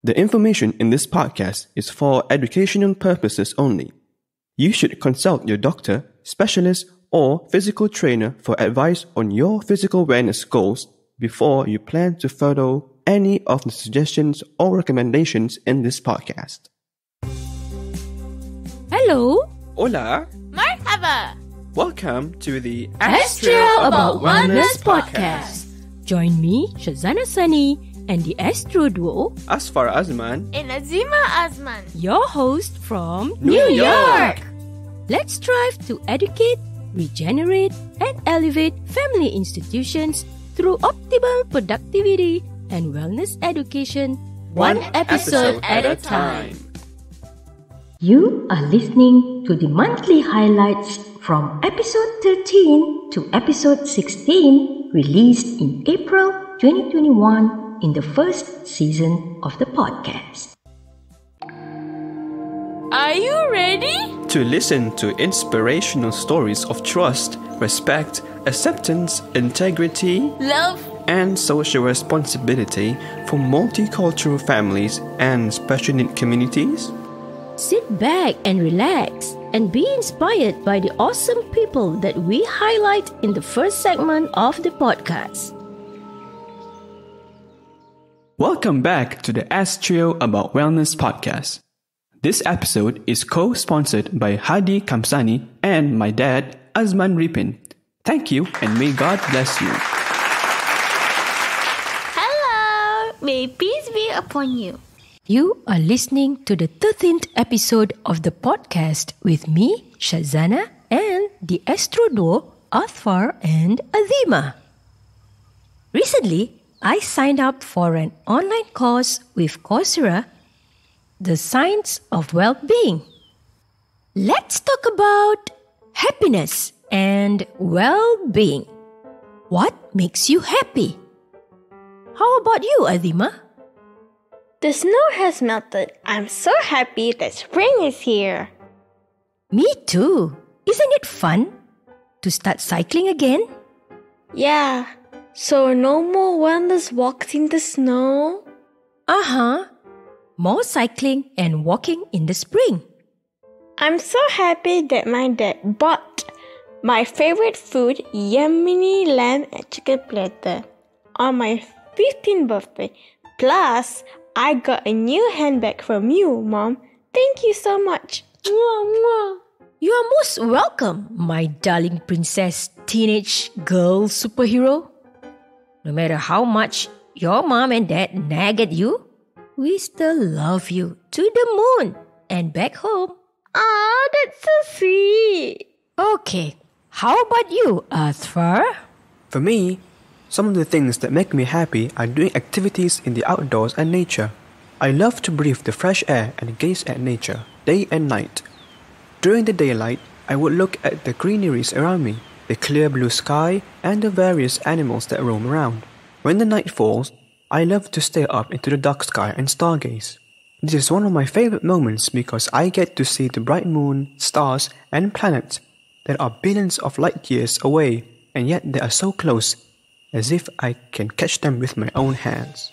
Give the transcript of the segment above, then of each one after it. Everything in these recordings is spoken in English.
The information in this podcast is for educational purposes only. You should consult your doctor, specialist, or physical trainer for advice on your physical wellness goals before you plan to follow any of the suggestions or recommendations in this podcast. Hello. Hola. Marhaba. Welcome to the Astro About Wellness podcast. Join me, Syazana Sani, and the Astro Duo, Azfar Azman, And Azimah Azman. your host from New York. Let's strive to educate, regenerate, and elevate family institutions through optimal productivity and wellness education, one episode at a time. You are listening to the monthly highlights from episode 13 to episode 16, released in April 2021 in the first season of the podcast. Are you ready? To listen to inspirational stories of trust, respect, acceptance, integrity, Love. and social responsibility for multicultural families and special need communities? Sit back and relax and be inspired by the awesome people that we highlight in the first segment of the podcast. Welcome back to the Astro About Wellness podcast. This episode is co-sponsored by Hardi, Kamsani, and my dad, Azman Repin. Thank you and may God bless you. Hello. May peace be upon you. You are listening to the 13th episode of the podcast with me, Syazana, and the Astro Duo, Azfar and Azimah. Recently, I signed up for an online course with Coursera, The Science of Well-Being. Let's talk about happiness and well-being. What makes you happy? How about you, Azimah? The snow has melted. I'm so happy that spring is here. Me too. Isn't it fun to start cycling again? Yeah. So no more wellness walks in the snow? More cycling and walking in the spring. I'm so happy that my dad bought my favorite food, yummy lamb and chicken platter, on my 15th birthday. Plus, I got a new handbag from you, Mom. Thank you so much. Mwah, mwah. You are most welcome, my darling princess, teenage girl superhero. No matter how much your mom and dad nag at you, we still love you to the moon and back home. Aw, that's so sweet. Okay, how about you, Azfar? For me, some of the things that make me happy are doing activities in the outdoors and nature. I love to breathe the fresh air and gaze at nature, day and night. During the daylight, I would look at the greeneries around me, the clear blue sky, and the various animals that roam around. When the night falls, I love to stare up into the dark sky and stargaze. This is one of my favorite moments because I get to see the bright moon, stars, and planets that are billions of light years away, and yet they are so close, as if I can catch them with my own hands.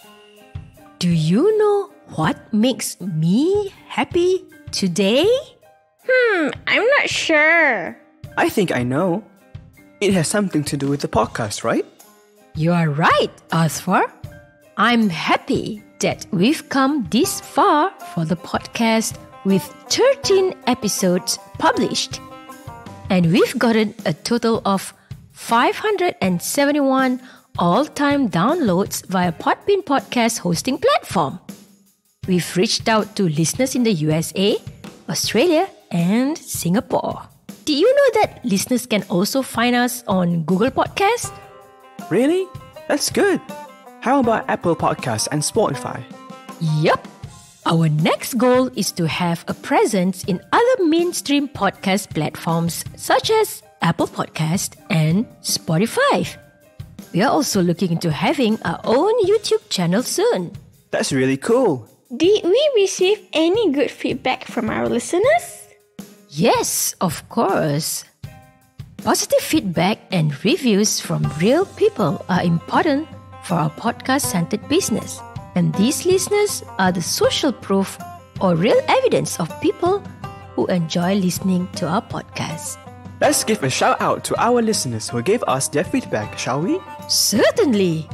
Do you know what makes me happy today? I'm not sure. I think I know. It has something to do with the podcast, right? You are right, Azfar. I'm happy that we've come this far for the podcast with 13 episodes published. And we've gotten a total of 571 all-time downloads via Podbean podcast hosting platform. We've reached out to listeners in the USA, Australia, and Singapore. Do you know that listeners can also find us on Google Podcast? Really? That's good. How about Apple Podcasts and Spotify? Yup. Our next goal is to have a presence in other mainstream podcast platforms such as Apple Podcast and Spotify. We are also looking into having our own YouTube channel soon. That's really cool. Did we receive any good feedback from our listeners? Yes, of course. Positive feedback and reviews from real people are important for our podcast-centered business. And these listeners are the social proof or real evidence of people who enjoy listening to our podcast. Let's give a shout out to our listeners who gave us their feedback, shall we? Certainly!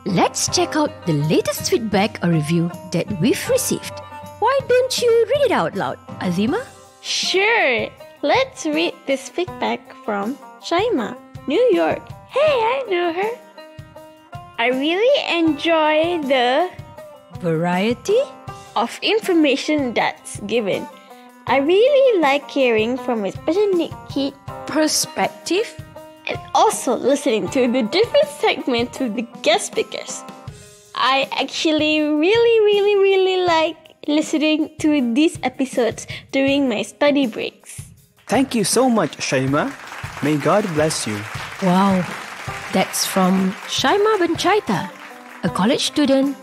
Let's check out the latest feedback or review that we've received. Why don't you read it out loud, Azimah? Sure. Let's read this feedback from Shaima, New York. Hey, I know her. I really enjoy the Variety of information that's given. I really like hearing from a special needs kid perspective and also listening to the different segments with the guest speakers. I actually really like listening to these episodes during my study breaks. Thank you so much, Shaima. May God bless you. Wow, that's from Shaima Benchaita, a college student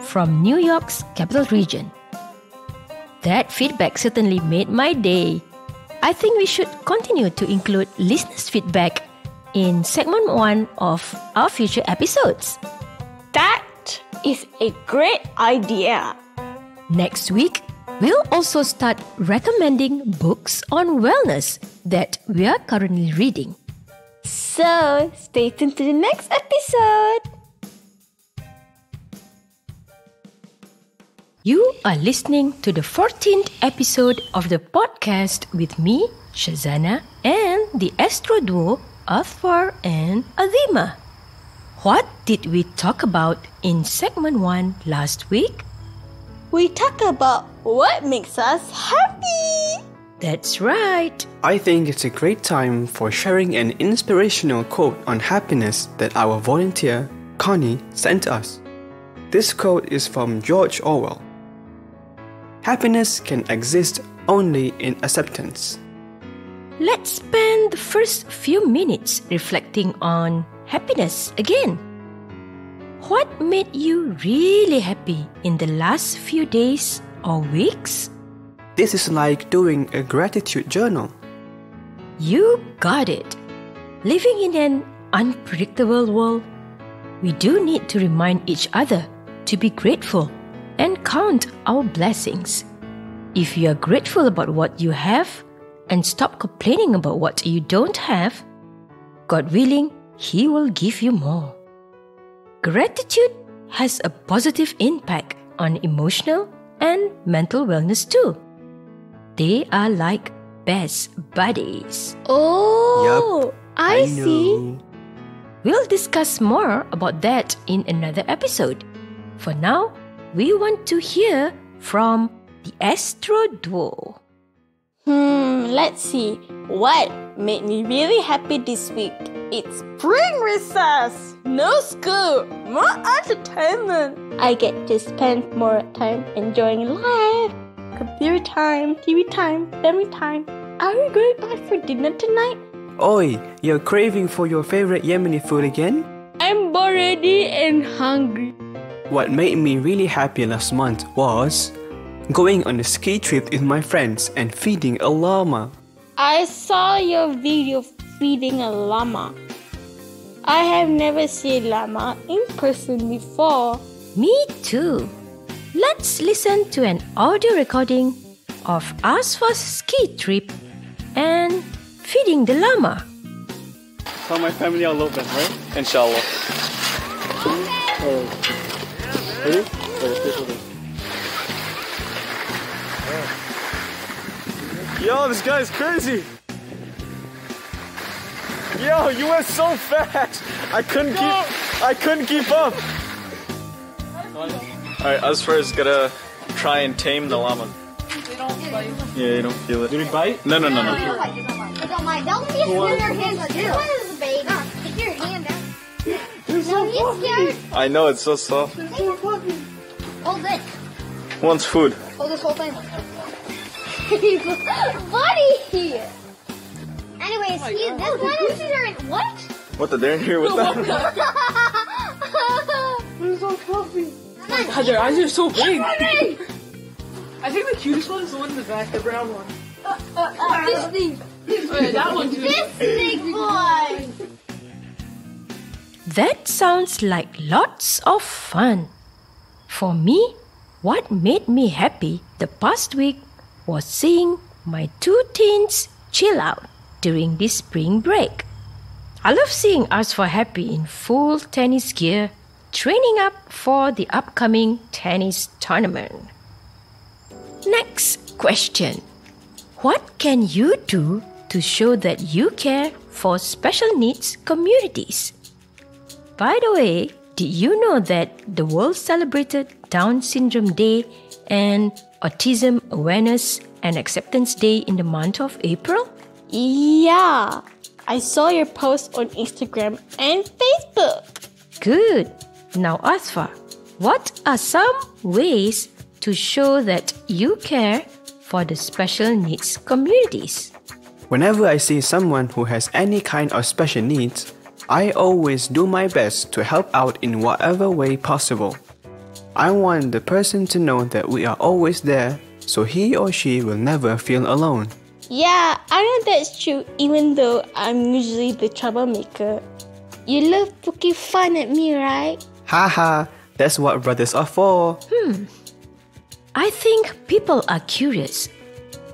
from New York's capital region. That feedback certainly made my day. I think we should continue to include listeners' feedback in segment 1 of our future episodes. That is a great idea. Next week, we'll also start recommending books on wellness that we are currently reading. So, stay tuned to the next episode. You are listening to the 14th episode of the podcast with me, Syazana, and the Astro Duo, Azfar and Azimah. What did we talk about in segment 1 last week? We talk about what makes us happy. That's right. I think it's a great time for sharing an inspirational quote on happiness that our volunteer, Connie, sent us. This quote is from George Orwell. Happiness can exist only in acceptance. Let's spend the first few minutes reflecting on happiness again. What made you really happy in the last few days or weeks? This is like doing a gratitude journal. You got it. Living in an unpredictable world, we do need to remind each other to be grateful and count our blessings. If you are grateful about what you have and stop complaining about what you don't have, God willing, He will give you more. Gratitude has a positive impact on emotional and mental wellness too. They are like best buddies. Oh, Yup, I know. see. We'll discuss more about that in another episode. For now, we want to hear from the Astro Duo. Let's see. What made me really happy this week? It's spring recess! No school! More entertainment! I get to spend more time enjoying life. Computer time, TV time, family time. Are we going out for dinner tonight? Oi, you're craving for your favorite Yemeni food again? I'm already and hungry. What made me really happy last month was going on a ski trip with my friends and feeding a llama. I saw your video feeding a llama. I have never seen llama in person before. Me too. Let's listen to an audio recording of Azfar's ski trip and feeding the llama. Tell my family I'll open, right? Inshallah. Ready? Yo, this guy's crazy. Yo, you went so fast. I couldn't keep up. Alright, Azfar is gonna try and tame the llama. They don't bite. Yeah, you don't feel it. Did he bite? I No. don't mind. Don't be scared their hands too. What is the baby? Stick your hand out. No, he's scared. I know, it's so soft. Hold it. Wants food. Hold this whole thing. Buddy! Anyways, this one is in what? What, they're in here with that? They're so fluffy. God, their eyes are so big. I think the cutest one is the one in the back, the brown one. This thing. Oh, yeah, that one too. This big boy. That sounds like lots of fun. For me, what made me happy the past week was seeing my two teens chill out during this spring break. I love seeing Azfar happy in full tennis gear, training up for the upcoming tennis tournament. Next question. What can you do to show that you care for special needs communities? By the way, did you know that the world celebrated Down Syndrome Day and Autism Awareness and Acceptance Day in the month of April? Yeah, I saw your post on Instagram and Facebook. Good. Now, Azfar, what are some ways to show that you care for the special needs communities? Whenever I see someone who has any kind of special needs, I always do my best to help out in whatever way possible. I want the person to know that we are always there, so he or she will never feel alone. Yeah, I know that's true, even though I'm usually the troublemaker. You love poking fun at me, right? Haha, that's what brothers are for. I think people are curious.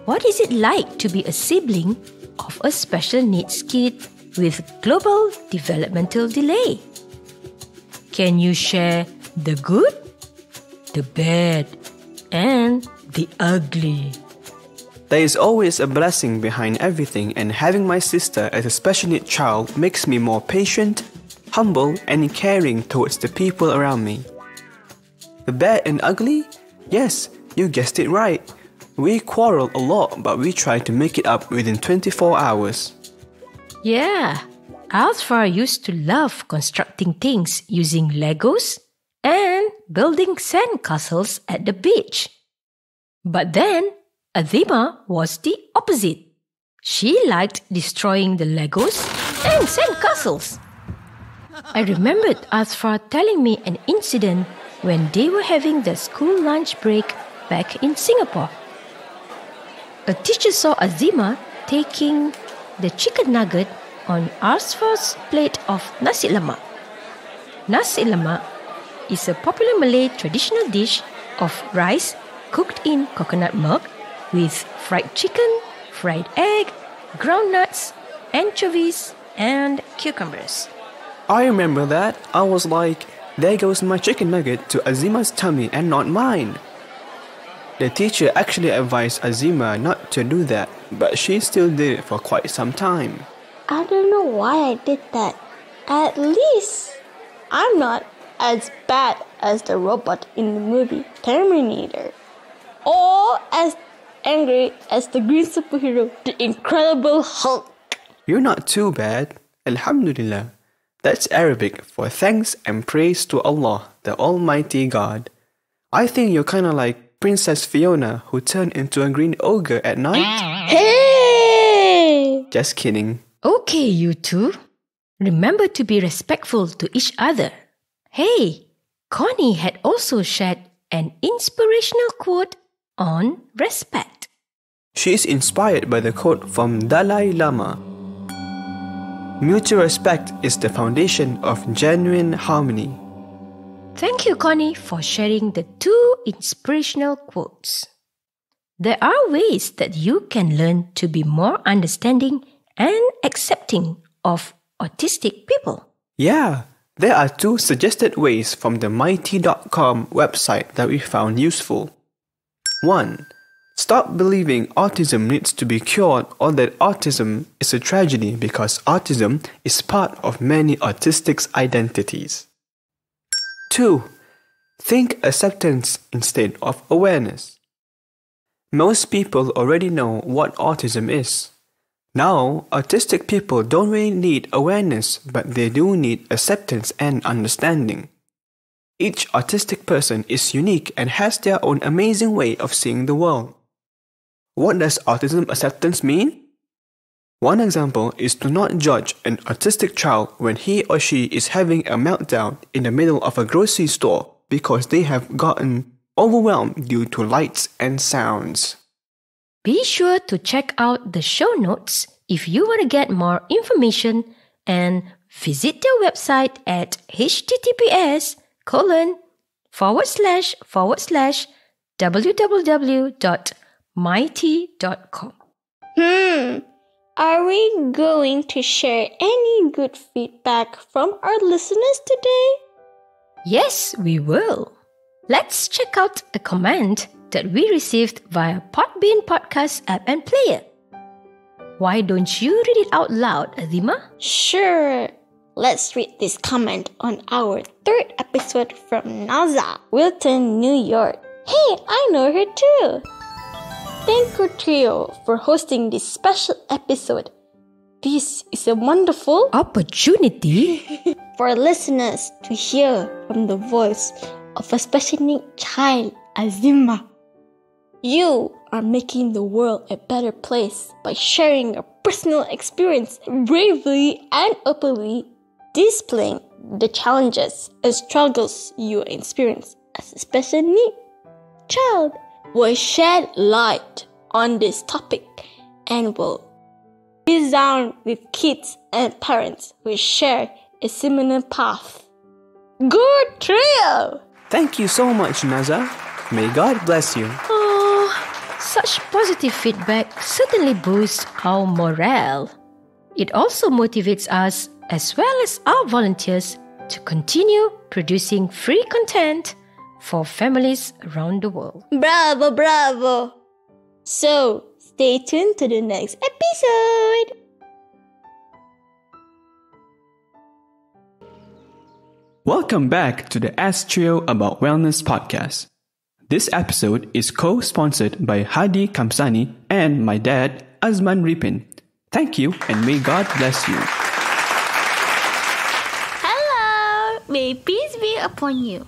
What is it like to be a sibling of a special needs kid with global developmental delay? Can you share the good, the bad, and the ugly? There is always a blessing behind everything, and having my sister as a special needs child makes me more patient, humble, and caring towards the people around me. The bad and ugly? Yes, you guessed it right. We quarrel a lot, but we try to make it up within 24 hours. Yeah, Azfar used to love constructing things using Legos and building sandcastles at the beach. But then, Azimah was the opposite. She liked destroying the Legos and sandcastles. I remembered Azfar telling me an incident when they were having their school lunch break back in Singapore. A teacher saw Azimah taking the chicken nugget on Azfar's plate of nasi lemak. Nasi lemak is a popular Malay traditional dish of rice cooked in coconut milk with fried chicken, fried egg, groundnuts, anchovies, and cucumbers. I remember that. I was like, there goes my chicken nugget to Azimah's tummy and not mine. The teacher actually advised Azimah not to do that, but she still did it for quite some time. I don't know why I did that. At least I'm not as bad as the robot in the movie Terminator, or as angry as the green superhero, the Incredible Hulk. You're not too bad. Alhamdulillah. That's Arabic for thanks and praise to Allah, the Almighty God. I think you're kinda like Princess Fiona who turned into a green ogre at night. Hey! Just kidding. Okay, you two. Remember to be respectful to each other. Hey, Connie had also shared an inspirational quote on respect. She is inspired by the quote from Dalai Lama. Mutual respect is the foundation of genuine harmony. Thank you, Connie, for sharing the two inspirational quotes. There are ways that you can learn to be more understanding and accepting of autistic people. Yeah, there are two suggested ways from the mighty.com website that we found useful. 1. Stop believing autism needs to be cured or that autism is a tragedy because autism is part of many autistics' identities. 2. Think acceptance instead of awareness. Most people already know what autism is. Now, autistic people don't really need awareness, but they do need acceptance and understanding. Each autistic person is unique and has their own amazing way of seeing the world. What does autism acceptance mean? One example is to not judge an autistic child when he or she is having a meltdown in the middle of a grocery store because they have gotten overwhelmed due to lights and sounds. Be sure to check out the show notes if you want to get more information and visit their website at https:// www.mighty.com. Are we going to share any good feedback from our listeners today? Yes, we will. Let's check out a comment that we received via Podbean Podcast app and player. Why don't you read it out loud, Azimah? Sure. Let's read this comment on our 3rd episode from Naza, Wilton, New York. Hey, I know her too. Thank you, Trio, for hosting this special episode. This is a wonderful opportunity for listeners to hear from the voice of a special needs child, Azimah. You are making the world a better place by sharing your personal experience bravely and openly, displaying the challenges and struggles you experience as a special needs child. Will shed light on this topic and will resound with kids and parents who share a similar path. Good trio! Thank you so much, Naza. May God bless you. Oh, such positive feedback certainly boosts our morale. It also motivates us, as well as our volunteers, to continue producing free content for families around the world. Bravo, bravo! So, stay tuned to the next episode! Welcome back to the Ask Trio About Wellness podcast. This episode is co-sponsored by Hardi, Kamsani, and my dad, Azman Repin. Thank you and may God bless you. Hello! May peace be upon you.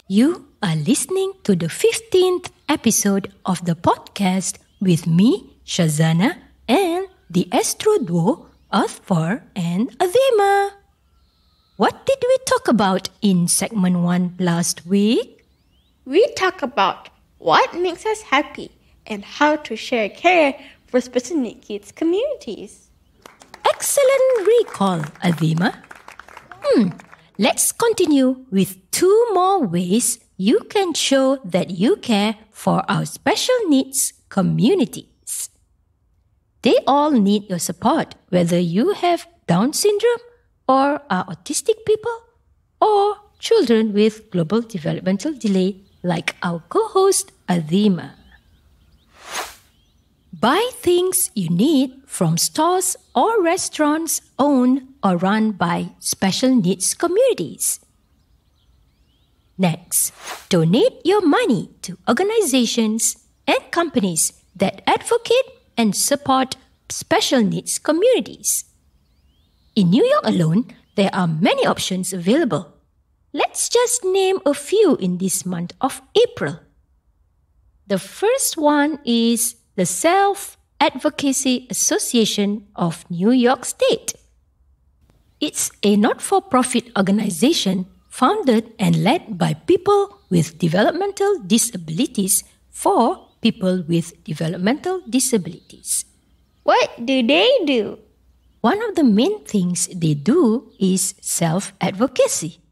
You are listening to the 15th episode of the podcast with me, Syazana, and the Astro Duo, Azfar and Azimah. What did we talk about in segment 1 last week? We talk about what makes us happy and how to share care for special needs kids communities. Excellent recall, Azimah. Let's continue with 2 more ways you can show that you care for our special needs communities. They all need your support, whether you have Down syndrome or are autistic people or children with global developmental delay like our co-host Azimah. Buy things you need from stores or restaurants owned or run by special needs communities. Next, donate your money to organizations and companies that advocate and support special needs communities. In New York alone, there are many options available. Let's just name a few in this month of April. The first one is the Self-Advocacy Association of New York State. It's a not-for-profit organization founded and led by people with developmental disabilities for people with developmental disabilities. What do they do? One of the main things they do is self-advocacy.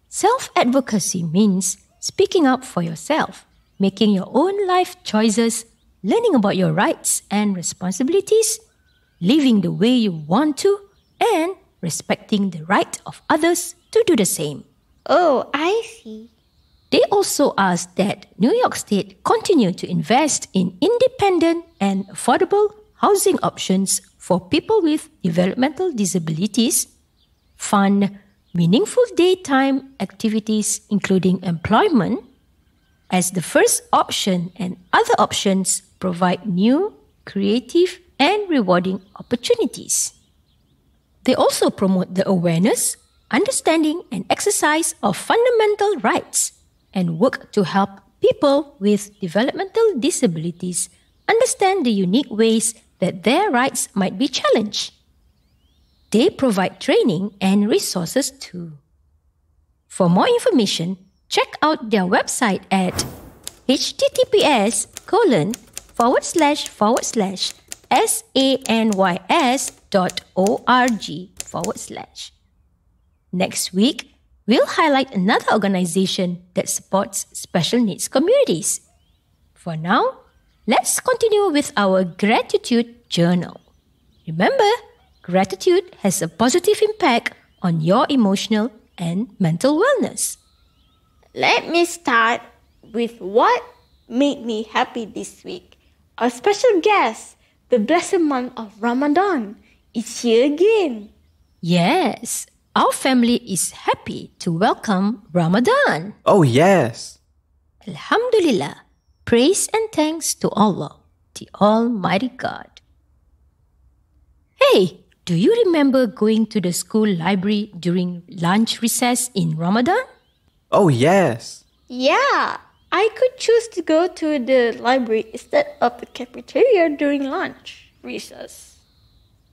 Self-advocacy means speaking up for yourself, making your own life choices, learning about your rights and responsibilities, living the way you want to, and respecting the right of others to do the same. Oh, I see. They also ask that New York State continue to invest in independent and affordable housing options for people with developmental disabilities, fund meaningful daytime activities including employment as the first option, and other options provide new, creative, and rewarding opportunities. They also promote the awareness, understanding, and exercise of fundamental rights and work to help people with developmental disabilities understand the unique ways that their rights might be challenged. They provide training and resources too. For more information, check out their website at https://sanys.org/. Next week, we'll highlight another organization that supports special needs communities. For now, let's continue with our gratitude journal. Remember, gratitude has a positive impact on your emotional and mental wellness. Let me start with what made me happy this week. Our special guest, the blessed month of Ramadan, is here again. Yes, our family is happy to welcome Ramadan. Oh, yes. Alhamdulillah, praise and thanks to Allah, the Almighty God. Hey, do you remember going to the school library during lunch recess in Ramadan? Oh, yes. Yeah, I could choose to go to the library instead of the cafeteria during lunch recess.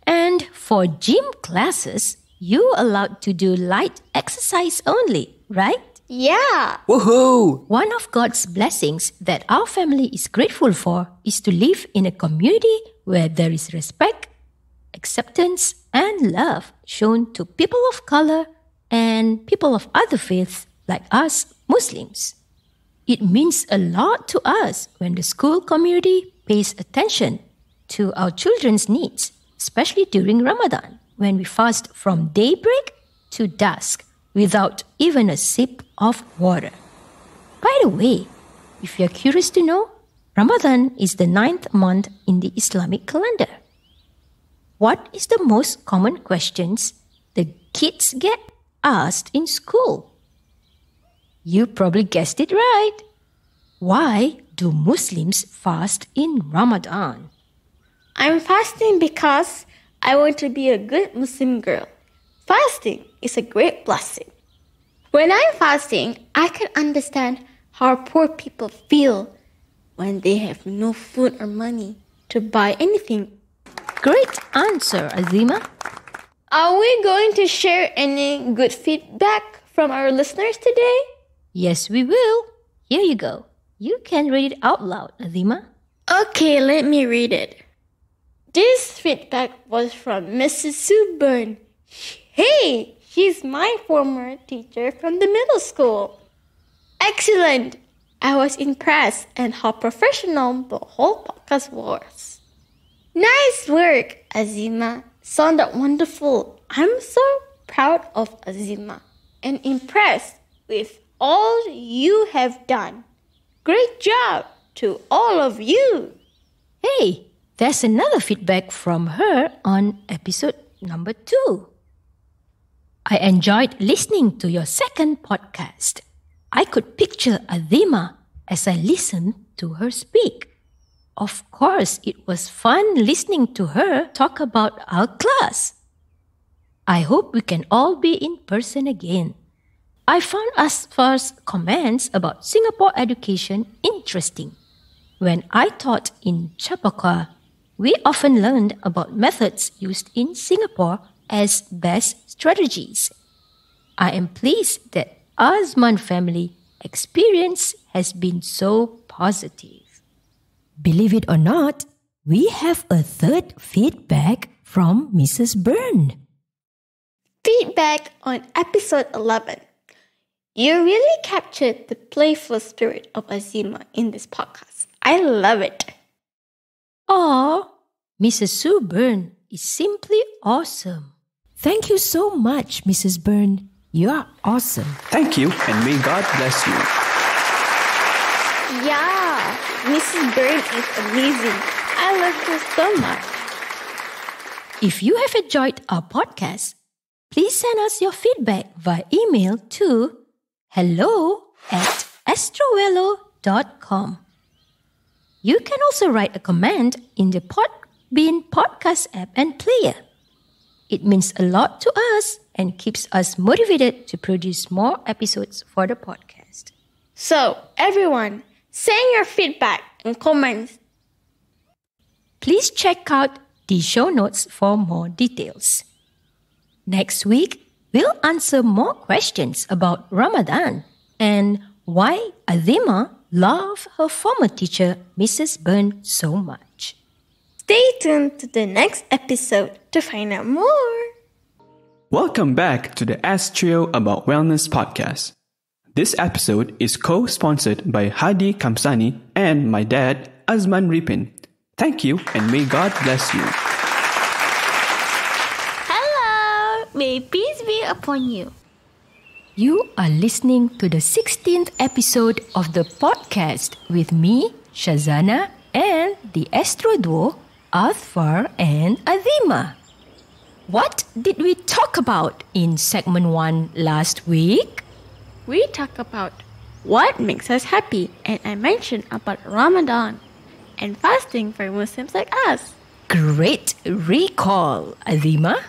And for gym classes, you allowed to do light exercise only, right? Yeah. Woohoo! One of God's blessings that our family is grateful for is to live in a community where there is respect, acceptance, and love shown to people of color and people of other faiths like us Muslims. It means a lot to us when the school community pays attention to our children's needs, especially during Ramadan, when we fast from daybreak to dusk without even a sip of water. By the way, if you're curious to know, Ramadan is the 9th month in the Islamic calendar. What is the most common questions the kids get asked in school? You probably guessed it right. Why do Muslims fast in Ramadan? I'm fasting because I want to be a good Muslim girl. Fasting is a great blessing. When I'm fasting, I can understand how poor people feel when they have no food or money to buy anything. Great answer, Azimah. Are we going to share any good feedback from our listeners today? Yes, we will. Here you go. You can read it out loud, Azimah. Okay, let me read it. This feedback was from Mrs. Suburn. Hey, she's my former teacher from the middle school. Excellent. I was impressed and how professional the whole podcast was. Nice work, Azimah. Sounded wonderful. I'm so proud of Azimah and impressed with all you have done. Great job to all of you. Hey, there's another feedback from her on episode number 2. I enjoyed listening to your second podcast. I could picture Azimah as I listened to her speak. Of course, it was fun listening to her talk about our class. I hope we can all be in person again. I found Azfar's comments about Singapore education interesting. When I taught in Chappaqua, we often learned about methods used in Singapore as best strategies. I am pleased that Azman family experience has been so positive. Believe it or not, we have a third feedback from Mrs. Byrne. Feedback on episode 11. You really captured the playful spirit of Azimah in this podcast. I love it. Aw, Mrs. Sue Byrne is simply awesome. Thank you so much, Mrs. Byrne. You are awesome. Thank you, and may God bless you. Yeah, Mrs. Byrne is amazing. I love her so much. If you have enjoyed our podcast, please send us your feedback via email to hello@ASKtrioWello.com. You can also write a comment in the Podbean podcast app and player. It means a lot to us and keeps us motivated to produce more episodes for the podcast. So, everyone, send your feedback and comments. Please check out the show notes for more details. Next week, we'll answer more questions about Ramadan and why Azimah loved her former teacher, Mrs. Byrne, so much. Stay tuned to the next episode to find out more. Welcome back to the Ask Trio About Wellness podcast. This episode is co-sponsored by Hardi Kamsani and my dad, Azman Repin. Thank you and may God bless you. Hello! May peace be upon you. You are listening to the 16th episode of the podcast with me, Syazana, and the Astro Duo, Azfar and Azimah. What did we talk about in segment 1 last week? We talk about what makes us happy, and I mentioned about Ramadan and fasting for Muslims like us. Great recall, Azimah.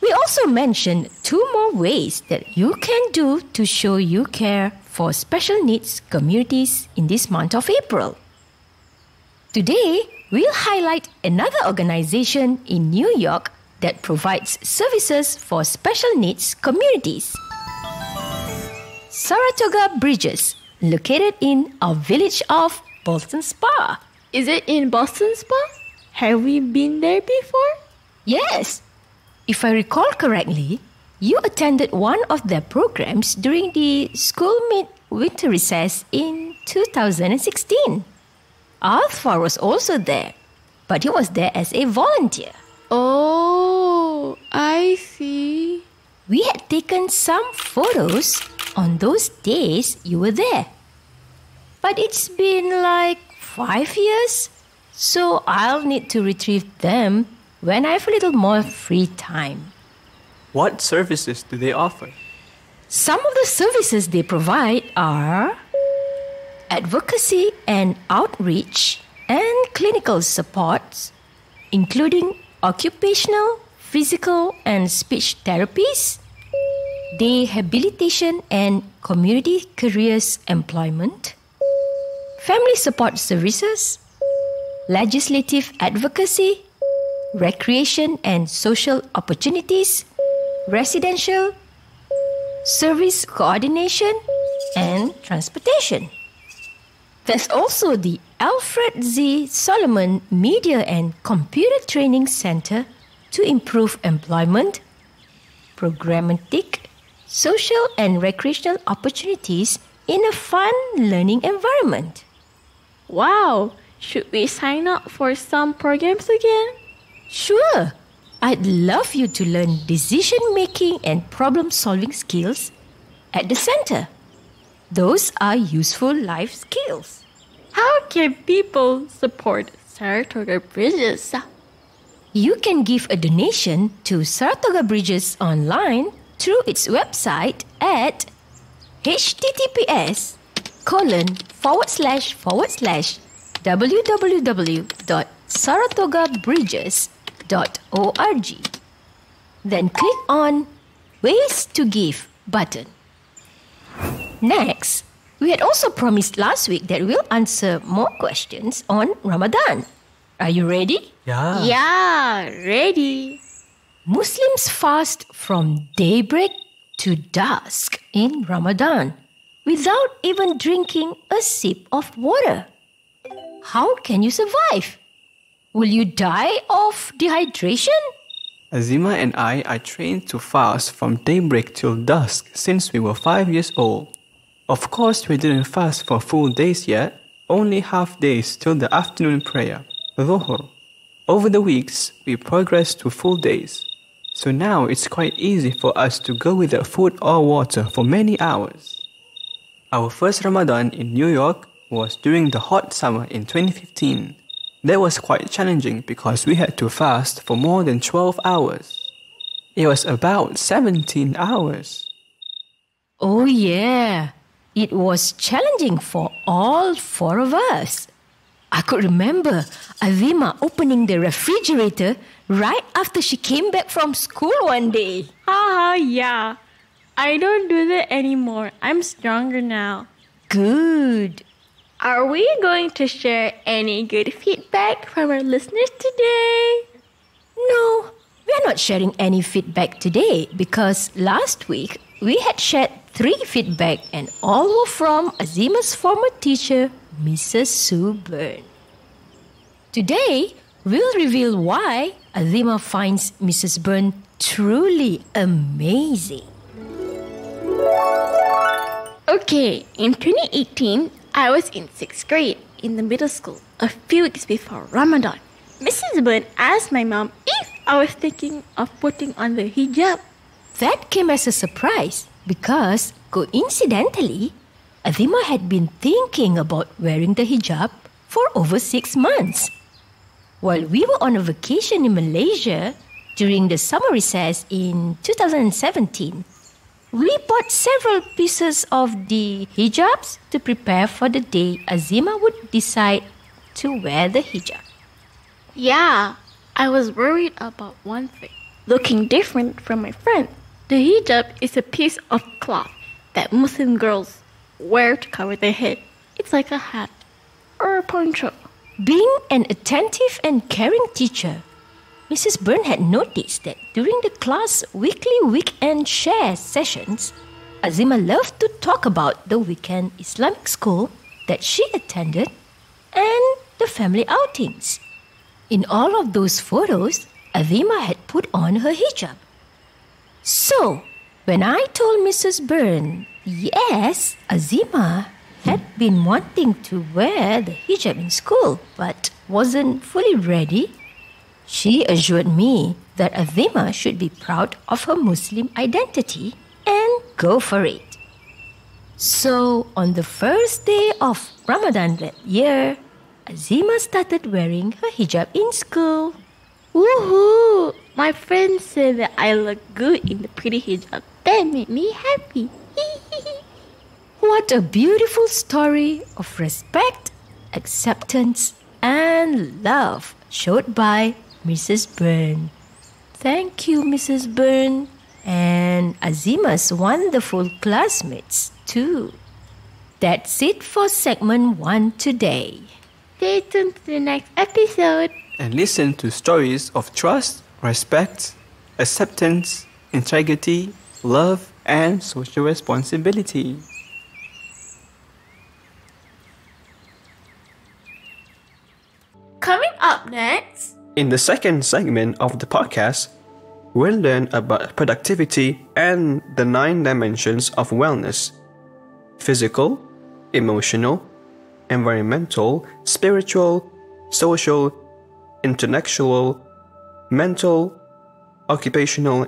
We also mentioned 2 more ways that you can do to show you care for special needs communities in this month of April. Today, we'll highlight another organization in New York that provides services for special needs communities. Saratoga Bridges, located in our village of Boston Spa. Is it in Boston Spa? Have we been there before? Yes. If I recall correctly, you attended one of their programs during the school mid-winter recess in 2016. Azfar was also there, but he was there as a volunteer. Oh, I see. We had taken some photos on those days you were there. But it's been like 5 years, so I'll need to retrieve them when I have a little more free time. What services do they offer? Some of the services they provide are advocacy and outreach and clinical supports, including occupational, physical, and speech therapies, rehabilitation and community careers employment, family support services, legislative advocacy, recreation and social opportunities, residential, service coordination, and transportation. There's also the Alfred Z. Solomon Media and Computer Training Center to improve employment, programmatic, social and recreational opportunities in a fun learning environment. Wow! Should we sign up for some programs again? Sure! I'd love you to learn decision-making and problem-solving skills at the center. Those are useful life skills. How can people support Saratoga Bridges? You can give a donation to Saratoga Bridges online through its website at https://www.saratogabridges.org. Then click on Ways to Give button. Next, we had also promised last week that we'll answer more questions on Ramadan. Are you ready? Yeah, ready. Muslims fast from daybreak to dusk in Ramadan without even drinking a sip of water. How can you survive? Will you die of dehydration? Azimah and I are trained to fast from daybreak till dusk since we were 5 years old. Of course, we didn't fast for full days yet, only half days till the afternoon prayer, Dhuhr. Over the weeks, we progressed to full days. So now it's quite easy for us to go without food or water for many hours. Our first Ramadan in New York was during the hot summer in 2015. That was quite challenging because we had to fast for more than 12 hours. It was about 17 hours. Oh yeah, it was challenging for all 4 of us. I could remember Azimah opening the refrigerator right after she came back from school one day. Yeah. I don't do that anymore. I'm stronger now. Good. Are we going to share any good feedback from our listeners today? No, we're not sharing any feedback today because last week we had shared 3 feedback and all were from Azimah's former teacher, Mrs. Sue Byrne. Today, we'll reveal why Azimah finds Mrs. Byrne truly amazing. Okay, in 2018, I was in 6th grade in the middle school, a few weeks before Ramadan. Mrs. Byrne asked my mom if I was thinking of putting on the hijab. That came as a surprise because, coincidentally, Azimah had been thinking about wearing the hijab for over 6 months. While we were on a vacation in Malaysia during the summer recess in 2017, we bought several pieces of the hijabs to prepare for the day Azimah would decide to wear the hijab. Yeah, I was worried about one thing. Looking different from my friend. The hijab is a piece of cloth that Muslim girls wear to cover their head. It's like a hat or a poncho. Being an attentive and caring teacher, Mrs. Byrne had noticed that during the class weekly weekend share sessions, Azimah loved to talk about the weekend Islamic school that she attended and the family outings. In all of those photos, Azimah had put on her hijab. So, when I told Mrs. Byrne, yes, Azimah had been wanting to wear the hijab in school but wasn't fully ready, she assured me that Azimah should be proud of her Muslim identity and go for it. So, on the first day of Ramadan that year, Azimah started wearing her hijab in school. Woohoo! My friends said that I look good in the pretty hijab. That made me happy. What a beautiful story of respect, acceptance, and love showed by Mrs. Byrne. Thank you, Mrs. Byrne, and Azimah's wonderful classmates too. That's it for segment 1 today. Stay tuned to the next episode. And listen to stories of trust, respect, acceptance, integrity, love, and social responsibility. Coming up next, In the second segment of the podcast, we'll learn about productivity and the 9 dimensions of wellness: physical, emotional, environmental, spiritual, social, intellectual, mental, occupational,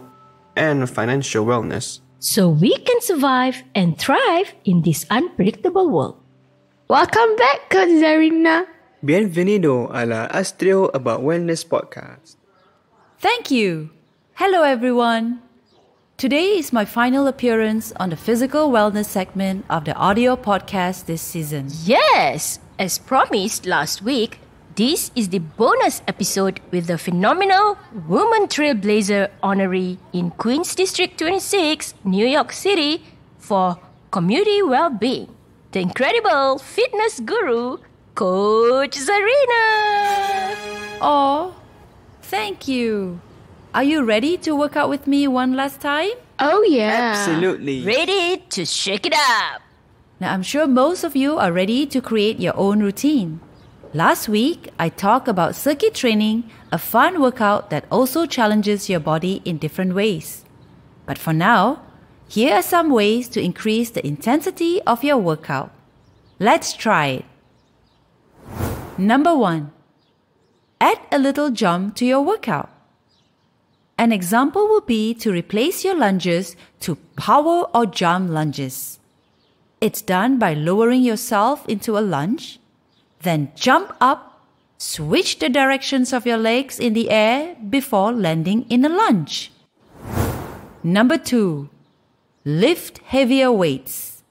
and financial wellness. So we can survive and thrive in this unpredictable world. welcome back, Coach Zarina. Bienvenido a la Astro About Wellness podcast. Thank you. Hello, everyone. Today is my final appearance on the physical wellness segment of the audio podcast this season. Yes, as promised last week, this is the bonus episode with the phenomenal Woman Trailblazer honoree in Queens District 26, New York City for community well-being, the incredible fitness guru, Coach Zarina. Oh, thank you. Are you ready to work out with me one last time? Oh yeah. Absolutely. Ready to shake it up. Now, I'm sure most of you are ready to create your own routine. Last week, I talked about circuit training, a fun workout that also challenges your body in different ways. But for now, here are some ways to increase the intensity of your workout. Let's try it. Number 1. Add a little jump to your workout. An example would be to replace your lunges to power or jump lunges. It's done by lowering yourself into a lunge, then jump up, switch the directions of your legs in the air before landing in a lunge. Number 2. Lift heavier weights.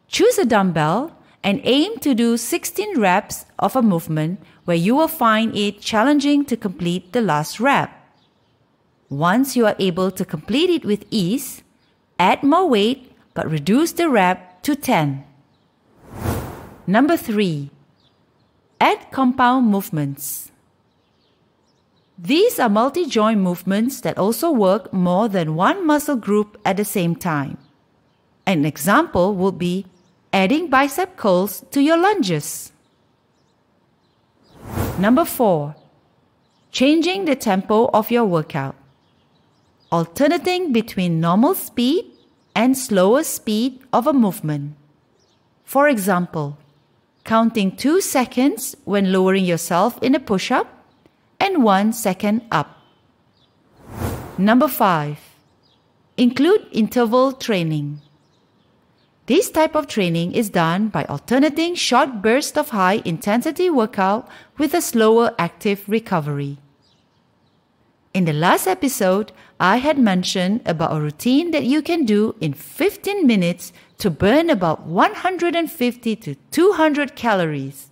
Choose a dumbbell and aim to do 16 reps of a movement where you will find it challenging to complete the last rep. Once you are able to complete it with ease, add more weight but reduce the rep to 10. Number 3. Add compound movements. These are multi-joint movements that also work more than one muscle group at the same time. An example would be adding bicep curls to your lunges. Number 4. changing the tempo of your workout, alternating between normal speed and slower speed of a movement. For example, counting 2 seconds when lowering yourself in a push-up and 1 second up. Number 5. Include interval training. This type of training is done by alternating short bursts of high-intensity workout with a slower active recovery. In the last episode, I had mentioned about a routine that you can do in 15 minutes to burn about 150 to 200 calories.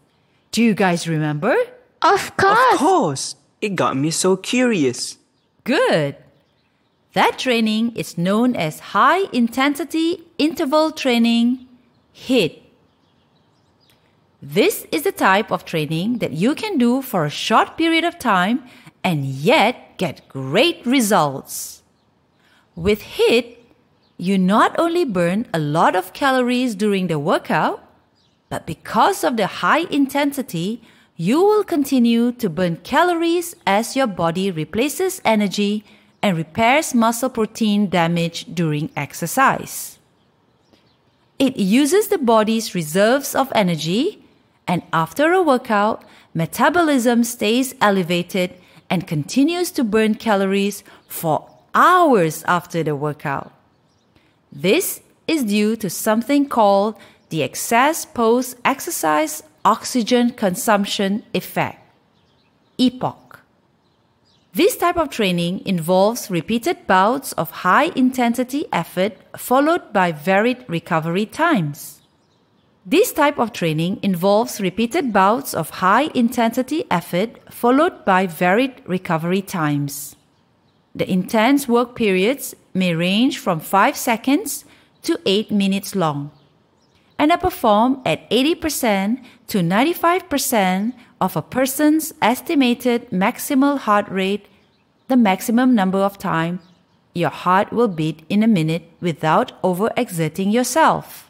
Do you guys remember? Of course. Of course. It got me so curious. Good. That training is known as High Intensity Interval Training, HIIT. This is the type of training that you can do for a short period of time and yet get great results. With HIIT, you not only burn a lot of calories during the workout, but because of the high intensity, you will continue to burn calories as your body replaces energy and repairs muscle protein damage during exercise. It uses the body's reserves of energy, and after a workout, metabolism stays elevated and continues to burn calories for hours after the workout. This is due to something called the excess post-exercise oxygen consumption effect, EPOC. This type of training involves repeated bouts of high-intensity effort followed by varied recovery times. This type of training involves repeated bouts of high-intensity effort followed by varied recovery times. The intense work periods may range from 5 seconds to 8 minutes long and are performed at 80% to 95% of a person's estimated maximal heart rate, the maximum number of times your heart will beat in a minute without overexerting yourself.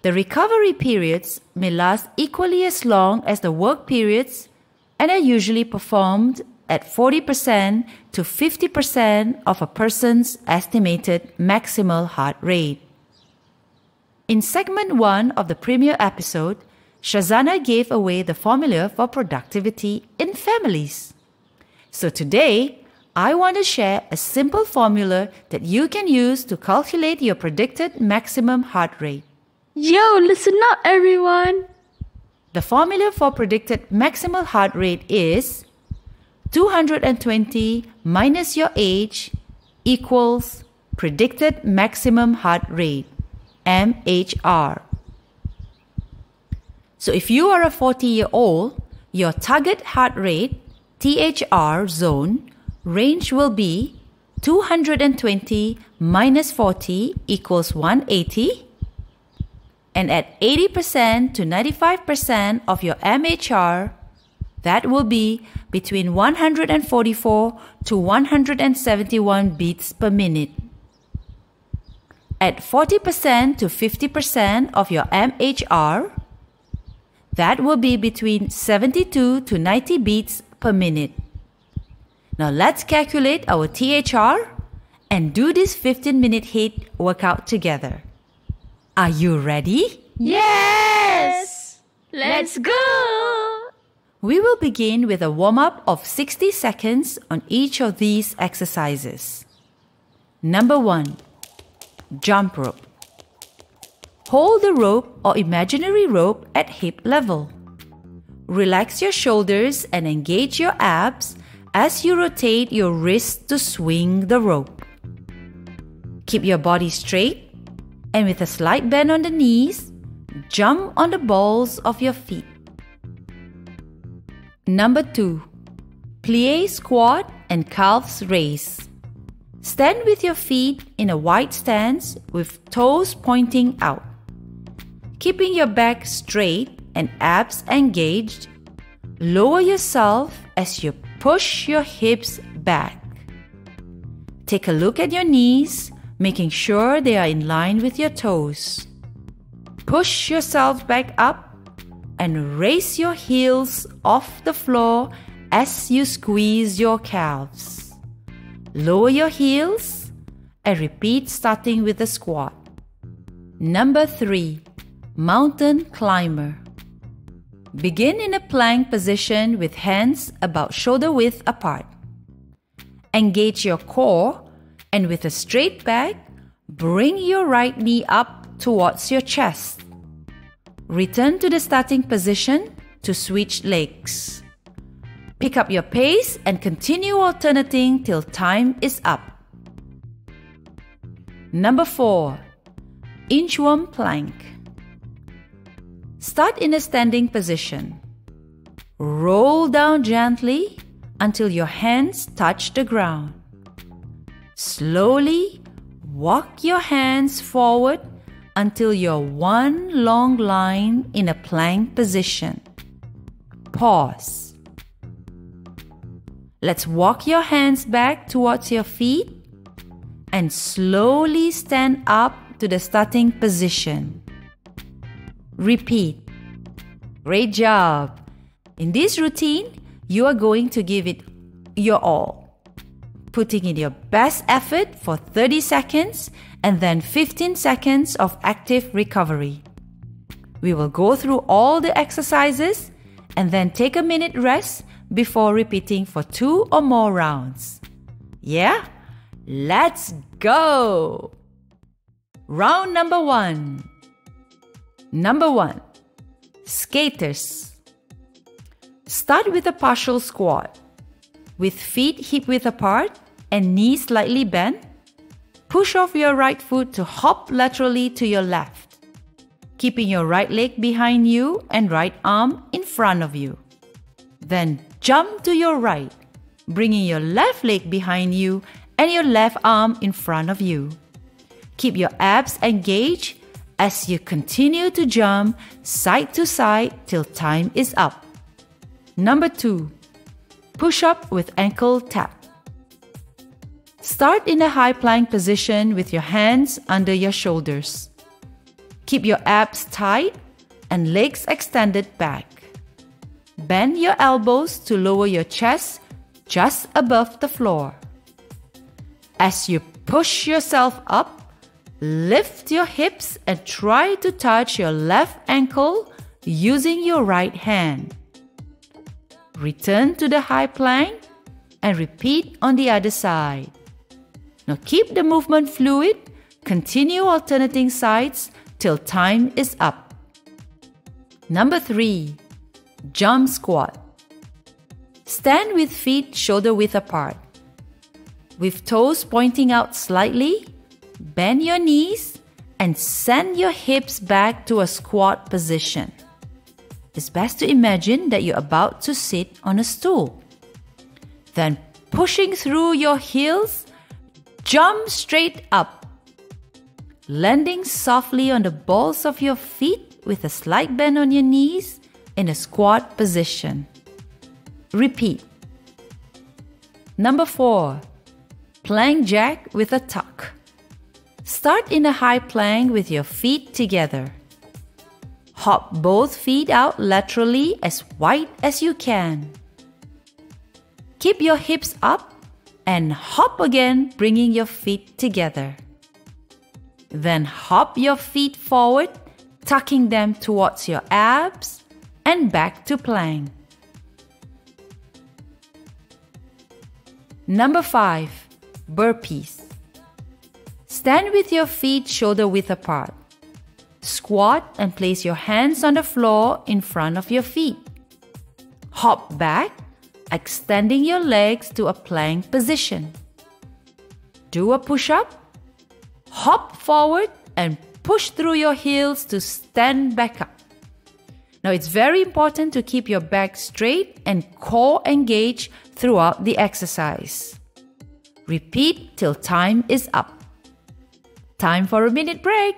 The recovery periods may last equally as long as the work periods and are usually performed at 40% to 50% of a person's estimated maximal heart rate. In segment 1 of the premiere episode, Syazana gave away the formula for productivity in families. So today, I want to share a simple formula that you can use to calculate your predicted maximum heart rate. Yo, listen up, everyone. The formula for predicted maximal heart rate is 220 minus your age equals predicted maximum heart rate, MHR. So if you are a 40-year-old, your target heart rate, THR zone, range will be 220 minus 40 equals 180. And at 80% to 95% of your MHR, that will be between 144 to 171 beats per minute. At 40% to 50% of your MHR, that will be between 72 to 90 beats per minute. Now let's calculate our THR and do this 15-minute HIIT workout together. Are you ready? Yes! Let's go! We will begin with a warm-up of 60 seconds on each of these exercises. Number 1. Jump rope. Hold the rope or imaginary rope at hip level. Relax your shoulders and engage your abs as you rotate your wrists to swing the rope. Keep your body straight and with a slight bend on the knees, jump on the balls of your feet. Number 2. Plie squat and calves raise. Stand with your feet in a wide stance with toes pointing out. Keeping your back straight and abs engaged, lower yourself as you push your hips back. Take a look at your knees, making sure they are in line with your toes. Push yourself back up and raise your heels off the floor as you squeeze your calves. Lower your heels and repeat starting with the squat. Number 3. Mountain climber. Begin in a plank position with hands about shoulder width apart. Engage your core and with a straight back, bring your right knee up towards your chest. Return to the starting position to switch legs. Pick up your pace and continue alternating till time is up. Number 4. Inchworm plank. Start in a standing position. Roll down gently until your hands touch the ground. Slowly walk your hands forward until you're one long line in a plank position. Pause. Let's walk your hands back towards your feet and slowly stand up to the starting position. Repeat. Great job! In this routine, you are going to give it your all, putting in your best effort for 30 seconds and then 15 seconds of active recovery. We will go through all the exercises and then take a minute rest before repeating for 2 or more rounds. Yeah? Let's go! Round number 1. Number 1. Skaters. Start with a partial squat. With feet hip width apart and knees slightly bent, push off your right foot to hop laterally to your left, keeping your right leg behind you and right arm in front of you. Then jump to your right, bringing your left leg behind you and your left arm in front of you. Keep your abs engaged as you continue to jump side to side till time is up. Number 2. Push up with ankle tap. Start in a high plank position with your hands under your shoulders. Keep your abs tight and legs extended back. Bend your elbows to lower your chest just above the floor. As you push yourself up, lift your hips and try to touch your left ankle using your right hand. Return to the high plank and repeat on the other side. Now keep the movement fluid, continue alternating sides till time is up. Number 3. Jump squat. Stand with feet shoulder width apart. With toes pointing out slightly, bend your knees and send your hips back to a squat position. It's best to imagine that you're about to sit on a stool. Then pushing through your heels, jump straight up. Landing softly on the balls of your feet with a slight bend on your knees in a squat position. Repeat. Number 4. Plank jack with a tuck. Start in a high plank with your feet together. Hop both feet out laterally as wide as you can. Keep your hips up and hop again, bringing your feet together. Then hop your feet forward, tucking them towards your abs and back to plank. Number 5. Burpees. Stand with your feet shoulder width apart. Squat and place your hands on the floor in front of your feet. Hop back, extending your legs to a plank position. Do a push-up. Hop forward and push through your heels to stand back up. Now it's very important to keep your back straight and core engaged throughout the exercise. Repeat till time is up. Time for a minute break.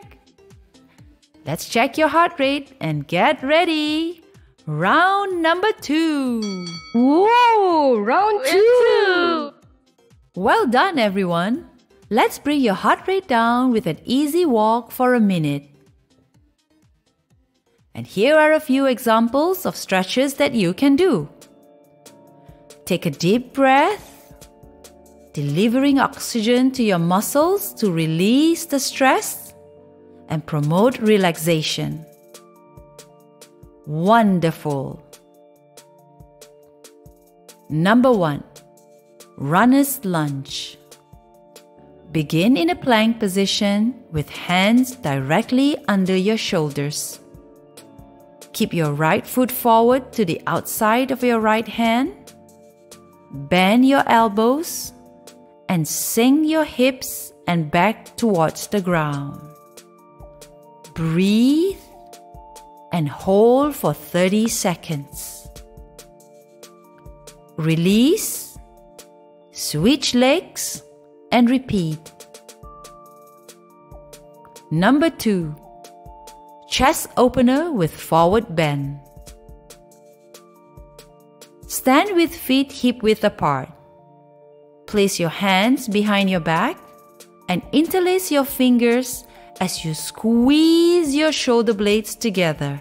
Let's check your heart rate and get ready. Round number 2. Whoa, round 2. Well done, everyone. Let's bring your heart rate down with an easy walk for a minute. And here are a few examples of stretches that you can do. Take a deep breath, delivering oxygen to your muscles to release the stress and promote relaxation. Wonderful. Number 1. Runner's lunge. Begin in a plank position with hands directly under your shoulders. Keep your right foot forward to the outside of your right hand. Bend your elbows and sink your hips and back towards the ground. Breathe and hold for 30 seconds. Release, switch legs, and repeat. Number 2. Chest opener with forward bend. Stand with feet hip-width apart. Place your hands behind your back and interlace your fingers as you squeeze your shoulder blades together.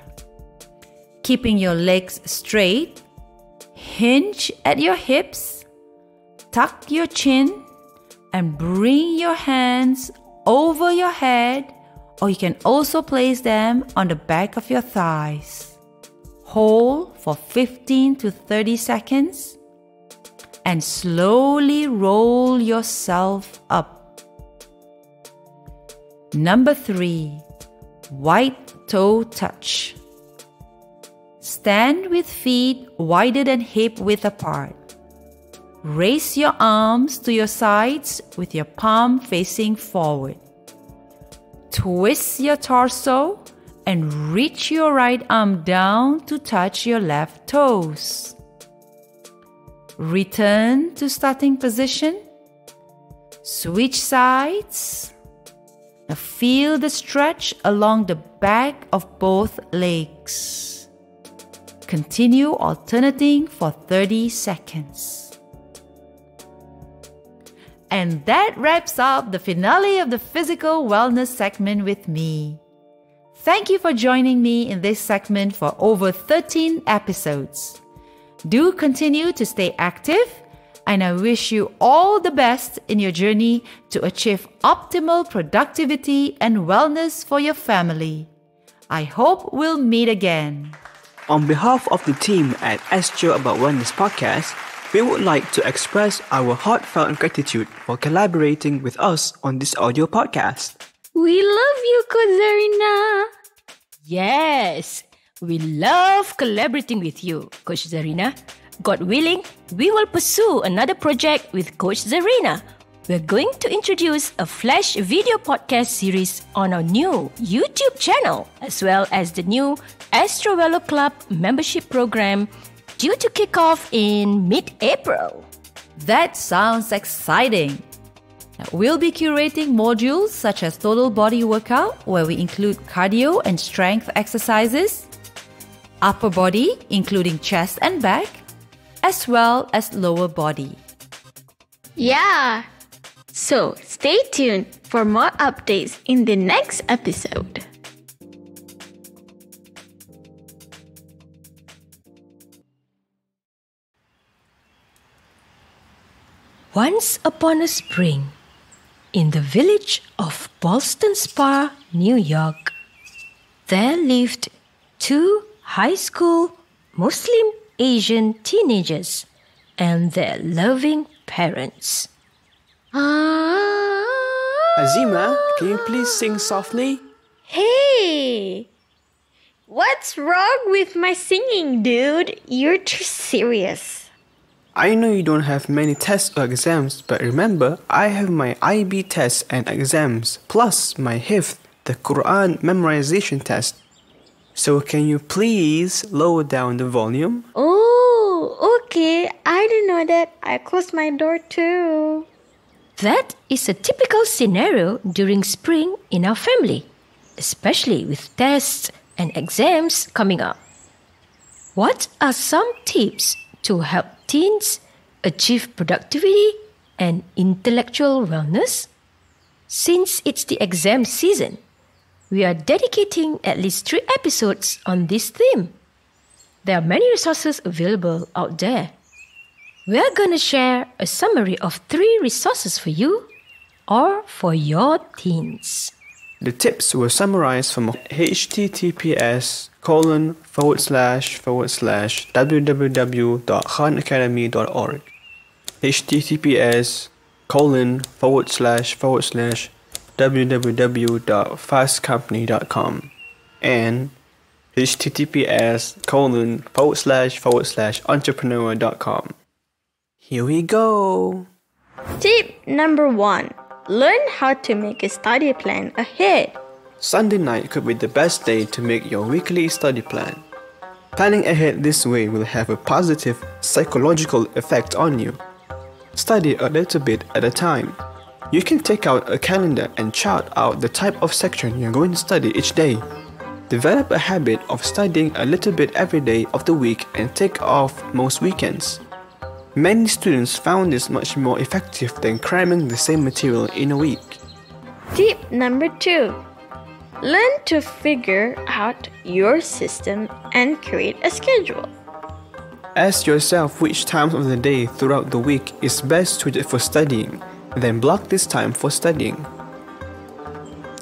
Keeping your legs straight, hinge at your hips, tuck your chin, and bring your hands over your head, or you can also place them on the back of your thighs. Hold for 15 to 30 seconds and slowly roll yourself up. Number 3. White toe touch. Stand with feet wider than hip width apart. Raise your arms to your sides with your palm facing forward. Twist your torso and reach your right arm down to touch your left toes. Return to starting position. Switch sides. Now feel the stretch along the back of both legs. Continue alternating for 30 seconds. And that wraps up the finale of the physical wellness segment with me. Thank you for joining me in this segment for over 13 episodes. Do continue to stay active, and I wish you all the best in your journey to achieve optimal productivity and wellness for your family. I hope we'll meet again. On behalf of the team at Astro About Wellness podcast, we would like to express our heartfelt gratitude for collaborating with us on this audio podcast. We love you, Coach Zarina. Yes, we love collaborating with you, Coach Zarina. God willing, we will pursue another project with Coach Zarina. We're going to introduce a flash video podcast series on our new YouTube channel, as well as the new ASKtrioWello Club membership program due to kick off in mid-April. That sounds exciting. Now, we'll be curating modules such as total body workout, where we include cardio and strength exercises, upper body, including chest and back, as well as lower body. Yeah. So stay tuned for more updates in the next episode. Once upon a spring, in the village of Ballston Spa, New York, there lived 2 high school Muslim Asian teenagers and their loving parents. Azimah, can you please sing softly? Hey! What's wrong with my singing, dude? You're too serious. I know you don't have many tests or exams, but remember, I have my IB tests and exams, plus my Hifz, the Quran memorization test. So can you please lower down the volume? Oh, okay. I didn't know that. I closed my door too. That is a typical scenario during spring in our family, especially with tests and exams coming up. What are some tips to help teens achieve productivity and intellectual wellness? Since it's the exam season, we are dedicating at least 3 episodes on this theme. There are many resources available out there. we're gonna share a summary of 3 resources for you or for your teens. The tips were summarized from https://www.khanacademy.org, https://www.fastcompany.com, and https://entrepreneur.com. Here we go! Tip number 1. Learn how to make a study plan ahead. Sunday night could be the best day to make your weekly study plan. Planning ahead this way will have a positive psychological effect on you. Study a little bit at a time. You can take out a calendar and chart out the type of section you're going to study each day. Develop a habit of studying a little bit every day of the week and take off most weekends. Many students found this much more effective than cramming the same material in a week. Tip number 2. Learn to figure out your system and create a schedule. Ask yourself which times of the day throughout the week is best suited for studying, then block this time for studying.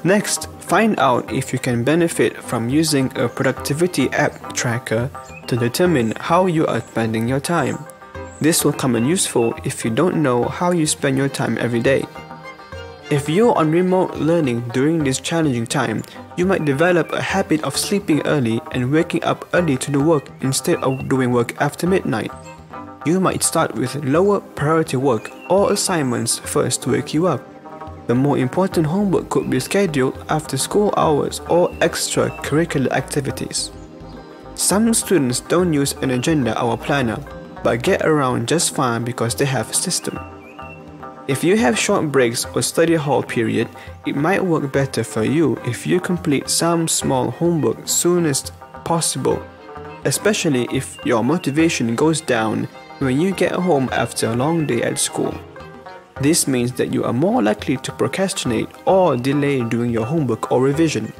Next, find out if you can benefit from using a productivity app tracker to determine how you are spending your time. This will come in useful if you don't know how you spend your time every day. If you're on remote learning during this challenging time, you might develop a habit of sleeping early and waking up early to do work instead of doing work after midnight. You might start with lower priority work or assignments first to wake you up. The more important homework could be scheduled after school hours or extracurricular activities. Some students don't use an agenda or planner, but get around just fine because they have a system. If you have short breaks or study hall period, it might work better for you if you complete some small homework soonest possible, especially if your motivation goes down when you get home after a long day at school. This means that you are more likely to procrastinate or delay doing your homework or revision.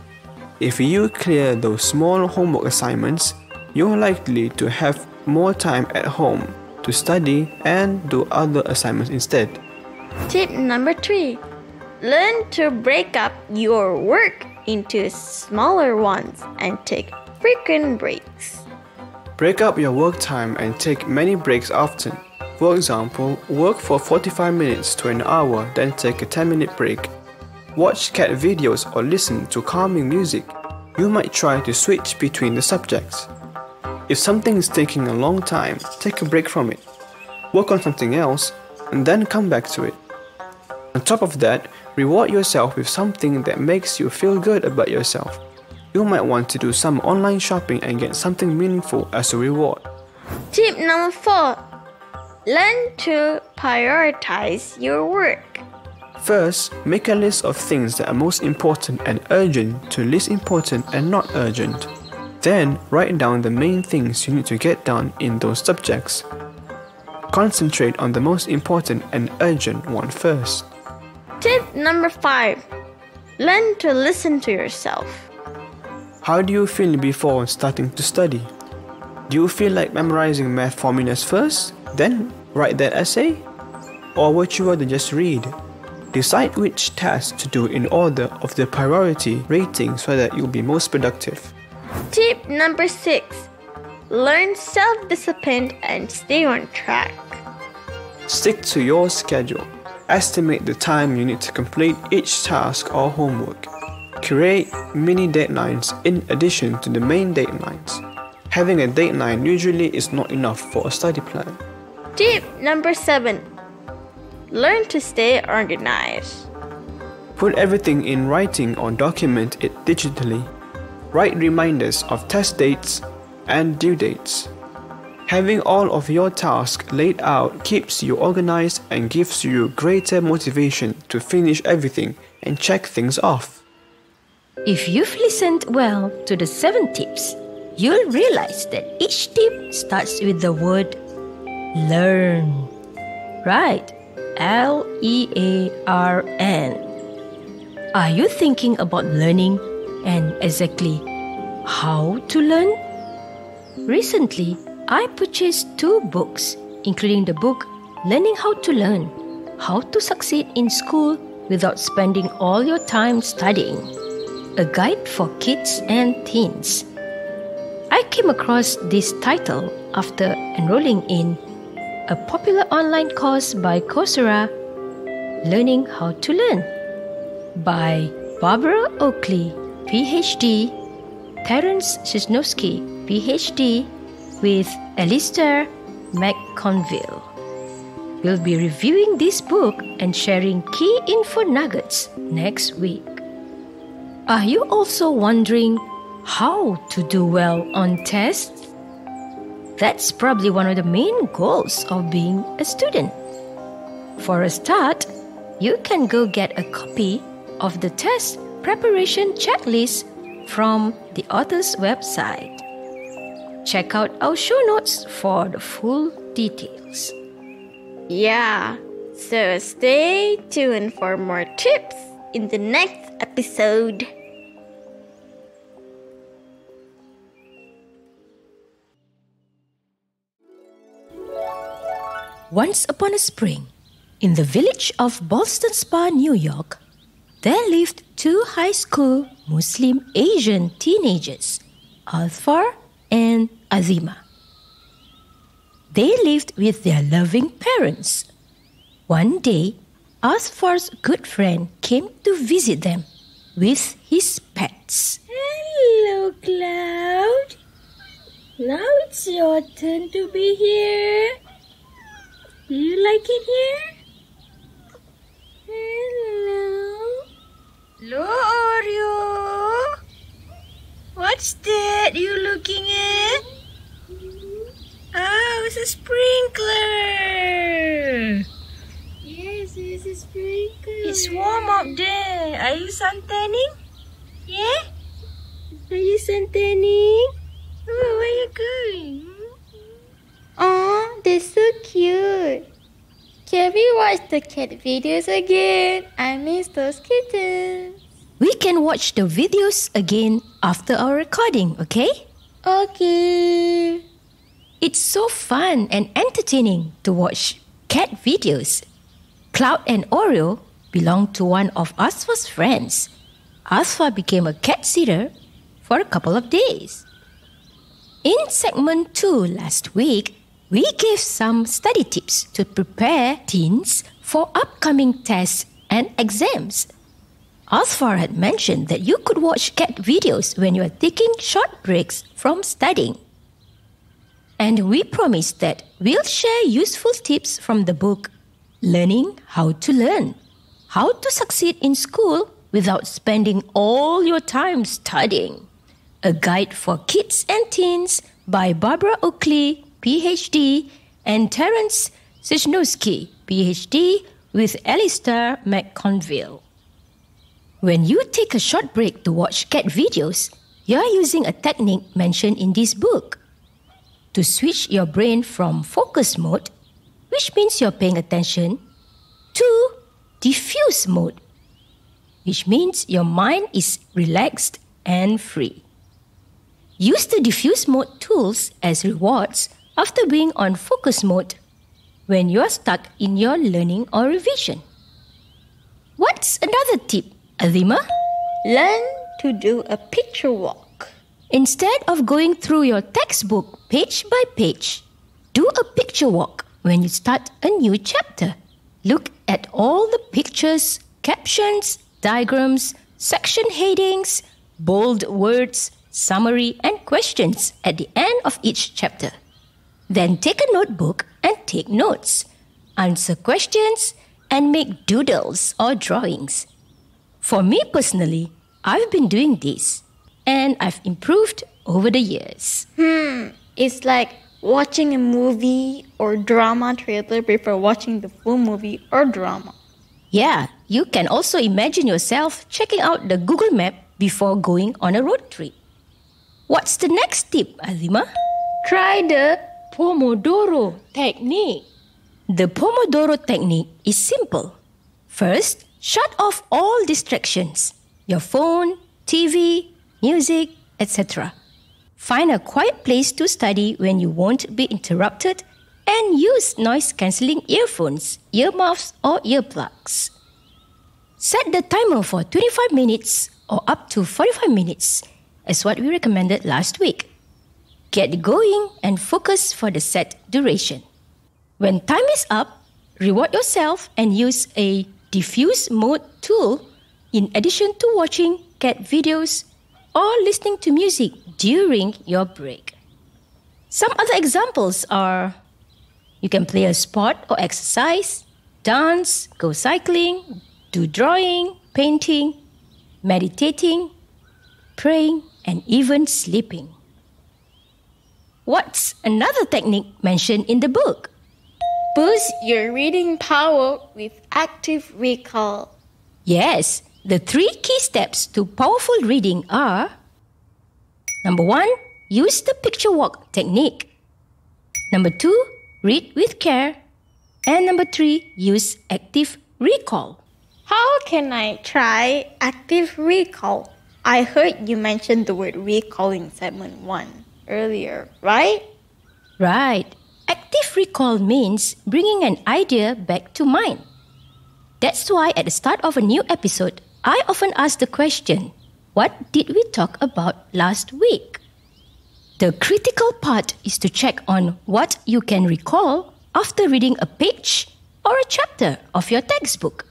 If you clear those small homework assignments, you're likely to have more time at home to study and do other assignments instead. Tip number 3. Learn to break up your work into smaller ones and take frequent breaks. Break up your work time and take many breaks often. For example, work for 45 minutes to an hour, then take a 10-minute break. Watch cat videos or listen to calming music. You might try to switch between the subjects. If something is taking a long time, take a break from it. Work on something else, and then come back to it. On top of that, reward yourself with something that makes you feel good about yourself. You might want to do some online shopping and get something meaningful as a reward. Tip number 4. Learn to prioritize your work. First, make a list of things that are most important and urgent to least important and not urgent. Then, write down the main things you need to get done in those subjects. Concentrate on the most important and urgent one first. Tip number 5. Learn to listen to yourself. How do you feel before starting to study? Do you feel like memorizing math formulas first, then write that essay? Or would you rather just read? Decide which task to do in order of the priority rating so that you'll be most productive. Tip number 6. Learn self-discipline and stay on track. Stick to your schedule. Estimate the time you need to complete each task or homework. Create mini deadlines in addition to the main deadlines. Having a deadline usually is not enough for a study plan. Tip number 7. Learn to stay organized. Put everything in writing or document it digitally. Write reminders of test dates and due dates. Having all of your tasks laid out keeps you organized and gives you greater motivation to finish everything and check things off. If you've listened well to the 7 tips, you'll realize that each tip starts with the word learn. Right, L-E-A-R-N. Are you thinking about learning and exactly how to learn? Recently, I purchased 2 books including the book Learning How to Learn, How to Succeed in School Without Spending All Your Time Studying, a guide for kids and teens. I came across this title after enrolling in a popular online course by Coursera, Learning How to Learn, by Barbara Oakley, PhD, Terence Sisnowski, PhD, with Alistair McConville. We'll be reviewing this book and sharing key info nuggets next week. Are you also wondering how to do well on tests? That's probably one of the main goals of being a student. For a start, you can go get a copy of the test preparation checklist from the author's website. Check out our show notes for the full details. Yeah, so stay tuned for more tips in the next episode. Once upon a spring, in the village of Ballston Spa, New York, there lived two high school Muslim Asian teenagers, Azfar and Azimah. They lived with their loving parents. One day, Azfar's good friend came to visit them with his pets. Hello, Cloud. Now it's your turn to be here. Do you like it here? Hello. Hello, Oreo. What's that you looking at? Oh, it's a sprinkler. Yes, it's a sprinkler. It's warm up there. Are you suntanning? Yeah? Are you suntanning? Oh, where are you going? Oh, they're so cute. Can we watch the cat videos again? I miss those kittens. We can watch the videos again after our recording, okay? Okay. It's so fun and entertaining to watch cat videos. Cloud and Oreo belong to one of Asfar's friends. Azfar became a cat sitter for a couple of days. In segment 2 last week, we gave some study tips to prepare teens for upcoming tests and exams. Azfar had mentioned that you could watch cat videos when you are taking short breaks from studying. And we promised that we'll share useful tips from the book Learning How to Learn, How to Succeed in School Without Spending All Your Time Studying, a guide for kids and teens by Barbara Oakley, PhD, and Terence Sisnowski, PhD, with Alistair McConville. When you take a short break to watch cat videos, you're using a technique mentioned in this book. To switch your brain from focus mode, which means you're paying attention, to diffuse mode, which means your mind is relaxed and free. Use the diffuse mode tools as rewards after being on focus mode when you're stuck in your learning or revision. What's another tip, Azimah? Learn to do a picture walk. Instead of going through your textbook page by page, do a picture walk when you start a new chapter. Look at all the pictures, captions, diagrams, section headings, bold words, summary, and questions at the end of each chapter. Then take a notebook and take notes. Answer questions and make doodles or drawings. For me personally, I've been doing this and I've improved over the years. It's like watching a movie or drama trailer before watching the full movie or drama. Yeah, you can also imagine yourself checking out the Google Map before going on a road trip. What's the next tip, Azimah? Try the Pomodoro technique. The Pomodoro technique is simple. First, shut off all distractions, your phone, TV, music, etc. Find a quiet place to study when you won't be interrupted And use noise-cancelling earphones, earmuffs or earplugs. Set the timer for 25 minutes or up to 45 minutes, as what we recommended last week. Get going and focus for the set duration. When time is up, reward yourself and use a diffuse mode tool in addition to watching cat videos or listening to music during your break. Some other examples are you can play a sport or exercise, dance, go cycling, do drawing, painting, meditating, praying, and even sleeping. What's another technique mentioned in the book? Boost your reading power with active recall. Yes, the 3 key steps to powerful reading are: Number 1, use the picture walk technique. Number 2, read with care. And number 3, use active recall. How can I try active recall? I heard you mention the word recall in segment 1 earlier, right? Right. Active recall means bringing an idea back to mind. That's why at the start of a new episode, I often ask the question, what did we talk about last week? The critical part is to check on what you can recall after reading a page or a chapter of your textbook.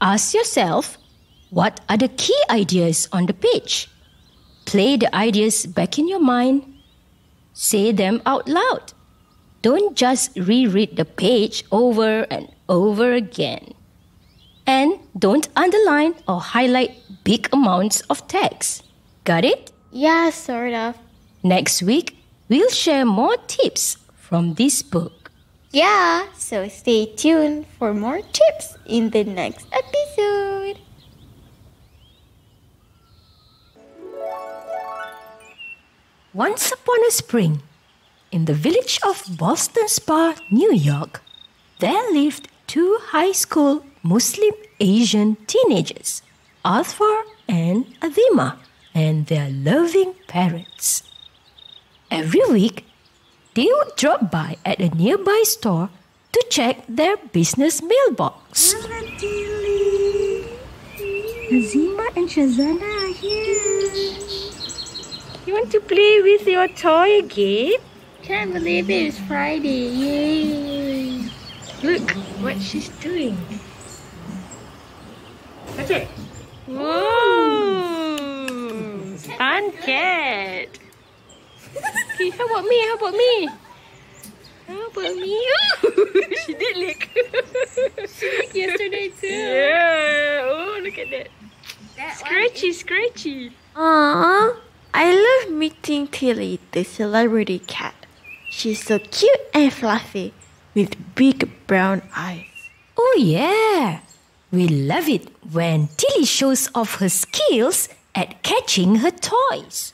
Ask yourself, what are the key ideas on the page? Play the ideas back in your mind. Say them out loud. Don't just reread the page over and over again. And don't underline or highlight big amounts of text. Got it? Yeah, sort of. Next week, we'll share more tips from this book. Yeah, so stay tuned for more tips in the next episode. Once upon a spring, in the village of Boston Spa, New York, there lived 2 high school Muslim Asian teenagers, Azfar and Azimah, and their loving parents. Every week, they would drop by at a nearby store to check their business mailbox. Azimah and Syazana are here. You want to play with your toy again? Can't believe it is Friday. Yay! Look what she's doing. That's it. Whoa! Fun cat. Okay, how about me? How about me? She did lick. She licked yesterday too. Yeah. Oh, look at that. Scratchy. Aww, I love meeting Tilly, the celebrity cat. She's so cute and fluffy with big brown eyes. Oh yeah. We love it when Tilly shows off her skills at catching her toys.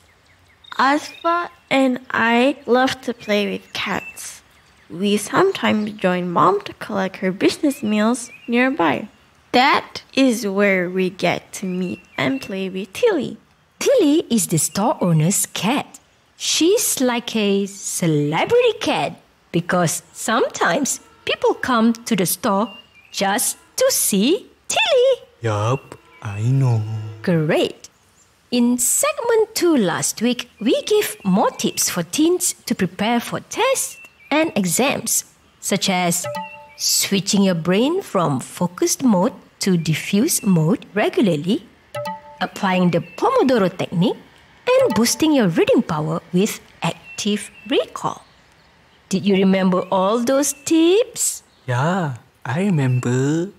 Azfar and I love to play with cats. We sometimes join Mom to collect her business meals nearby. That is where we get to meet and play with Tilly. Tilly is the store owner's cat. She's like a celebrity cat because sometimes people come to the store just to see Tilly. Yup, I know. Great. In segment 2 last week, we gave more tips for teens to prepare for tests and exams, such as switching your brain from focused mode to diffuse mode regularly, applying the Pomodoro technique, and boosting your reading power with active recall. Did you remember all those tips? Yeah, I remember.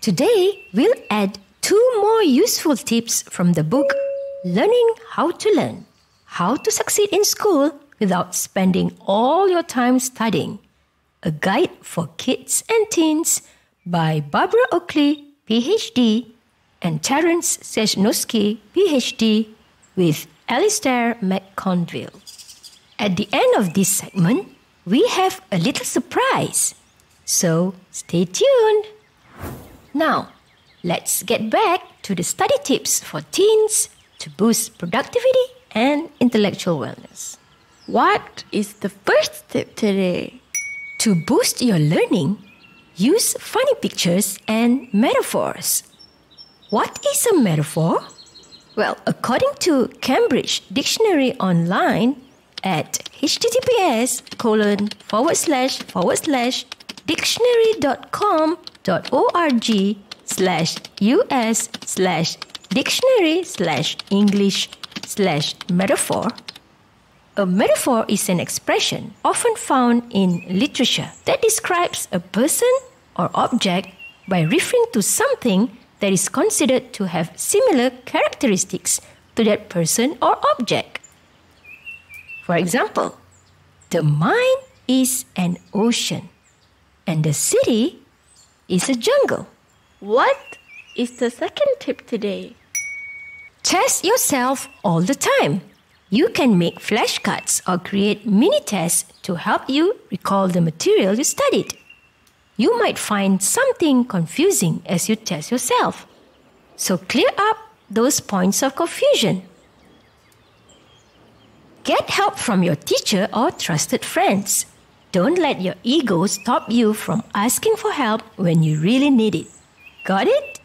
Today, we'll add 2 more useful tips from the book Learning How to Learn, How to Succeed in School Without Spending All Your Time Studying, a guide for kids and teens by Barbara Oakley, PhD, and Terence Sejnowski, PhD, with Alistair McConville. At the end of this segment, we have a little surprise, so stay tuned. Now, let's get back to the study tips for teens to boost productivity and intellectual wellness. What is the first tip today? To boost your learning, use funny pictures and metaphors. What is a metaphor? Well, according to Cambridge Dictionary Online at https://dictionary.com.org/us/dictionary/english/metaphor, a metaphor is an expression often found in literature that describes a person or object by referring to something that is considered to have similar characteristics to that person or object. For example, the mind is an ocean and the city is a jungle. What is the second tip today? Test yourself all the time. You can make flashcards or create mini-tests to help you recall the material you studied. You might find something confusing as you test yourself. So clear up those points of confusion. Get help from your teacher or trusted friends. Don't let your ego stop you from asking for help when you really need it. Got it?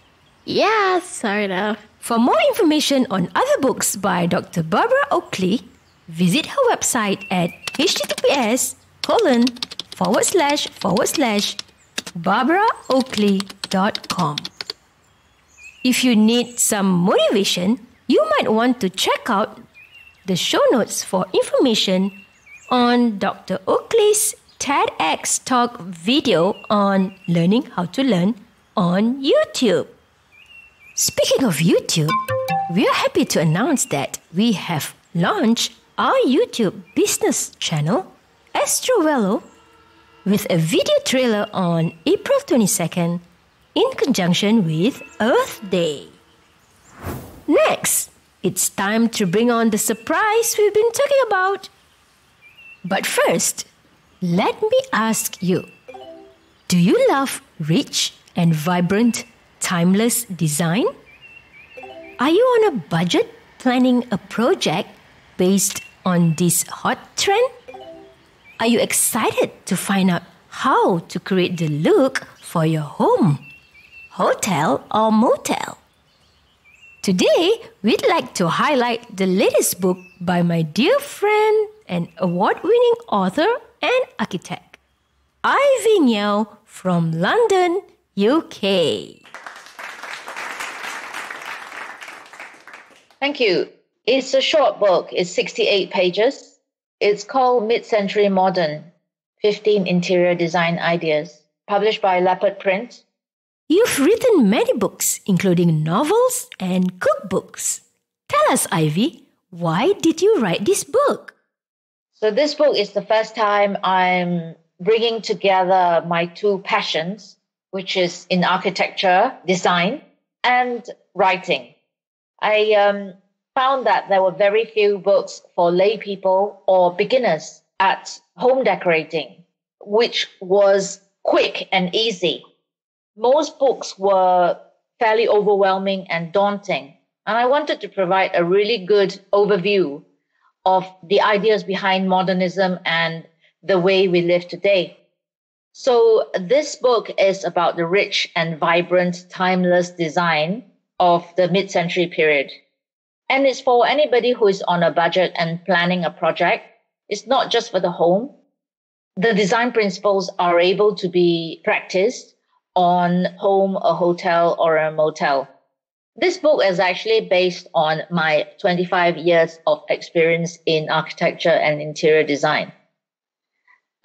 Yeah, sort of. For more information on other books by Dr. Barbara Oakley, visit her website at https://barbaraoakley.com. If you need some motivation, you might want to check out the show notes for information on Dr. Oakley's TEDx Talk video on learning how to learn on YouTube. Speaking of YouTube, we are happy to announce that we have launched our YouTube business channel, ASKtrioWello, with a video trailer on April 22nd in conjunction with Earth Day. Next, it's time to bring on the surprise we've been talking about. But first, let me ask you, do you love rich and vibrant timeless design? Are you on a budget planning a project based on this hot trend? Are you excited to find out how to create the look for your home, hotel, or motel? Today, we'd like to highlight the latest book by my dear friend and award-winning author and architect, Ivy Ngeow from London, UK. Thank you. It's a short book. It's 68 pages. It's called Mid-Century Modern, 15 Interior Design Ideas, published by Leopard Print. You've written many books, including novels and cookbooks. Tell us, Ivy, why did you write this book? So this book is the first time I'm bringing together my two passions, which is in architecture, design, and writing. I found that there were very few books for lay people or beginners at home decorating, which was quick and easy. Most books were fairly overwhelming and daunting, and I wanted to provide a really good overview of the ideas behind modernism and the way we live today. So this book is about the rich and vibrant, timeless design of the mid-century period. And it's for anybody who is on a budget and planning a project. It's not just for the home. The design principles are able to be practiced on home, a hotel, or a motel. This book is actually based on my 25 years of experience in architecture and interior design.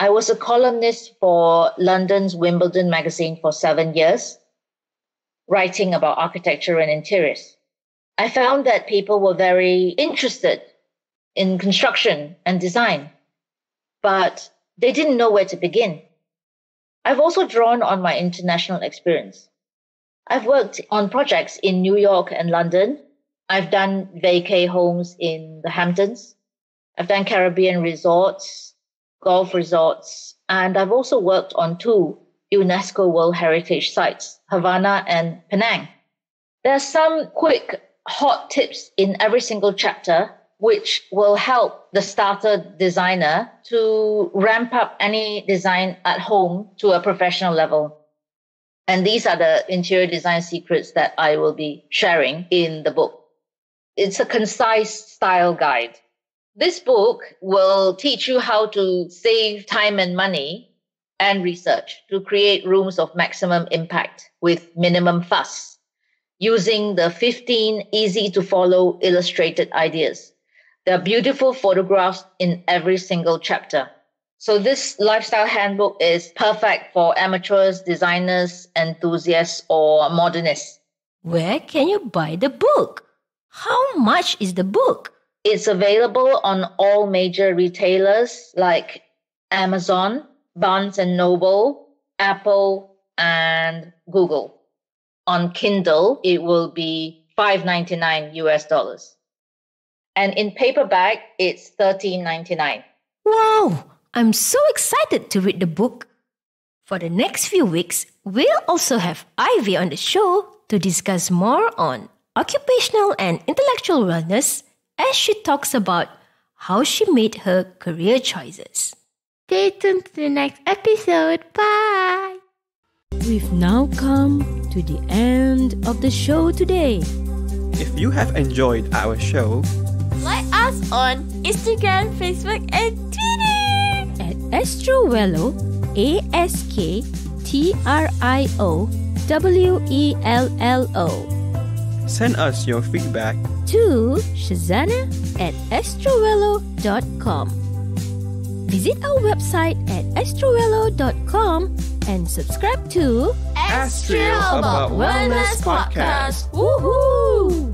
I was a columnist for London's Wimbledon magazine for 7 years, writing about architecture and interiors. I found that people were very interested in construction and design, but they didn't know where to begin. I've also drawn on my international experience. I've worked on projects in New York and London. I've done vacay homes in the Hamptons. I've done Caribbean resorts, golf resorts, and I've also worked on 2 UNESCO World Heritage sites, Havana and Penang. There are some quick, hot tips in every single chapter which will help the starter designer to ramp up any design at home to a professional level. And these are the interior design secrets that I will be sharing in the book. It's a concise style guide. This book will teach you how to save time and money and research to create rooms of maximum impact with minimum fuss, using the 15 easy-to-follow illustrated ideas. There are beautiful photographs in every single chapter. So this lifestyle handbook is perfect for amateurs, designers, enthusiasts, or modernists. Where can you buy the book? How much is the book? It's available on all major retailers like Amazon, Barnes & Noble, Apple, and Google. On Kindle, it will be $5.99 US. And in paperback, it's $13.99. Wow! I'm so excited to read the book. For the next few weeks, we'll also have Ivy on the show to discuss more on occupational and intellectual wellness as she talks about how she made her career choices. Stay tuned to the next episode. Bye! We've now come to the end of the show today. If you have enjoyed our show, like us on Instagram, Facebook, and Twitter at ASKtrioWello ASKtrioWello. Send us your feedback to Syazana@ASKtrowello.com. Visit our website at ASKtrowello.com and subscribe to Astro About Wellness Podcast. Woohoo!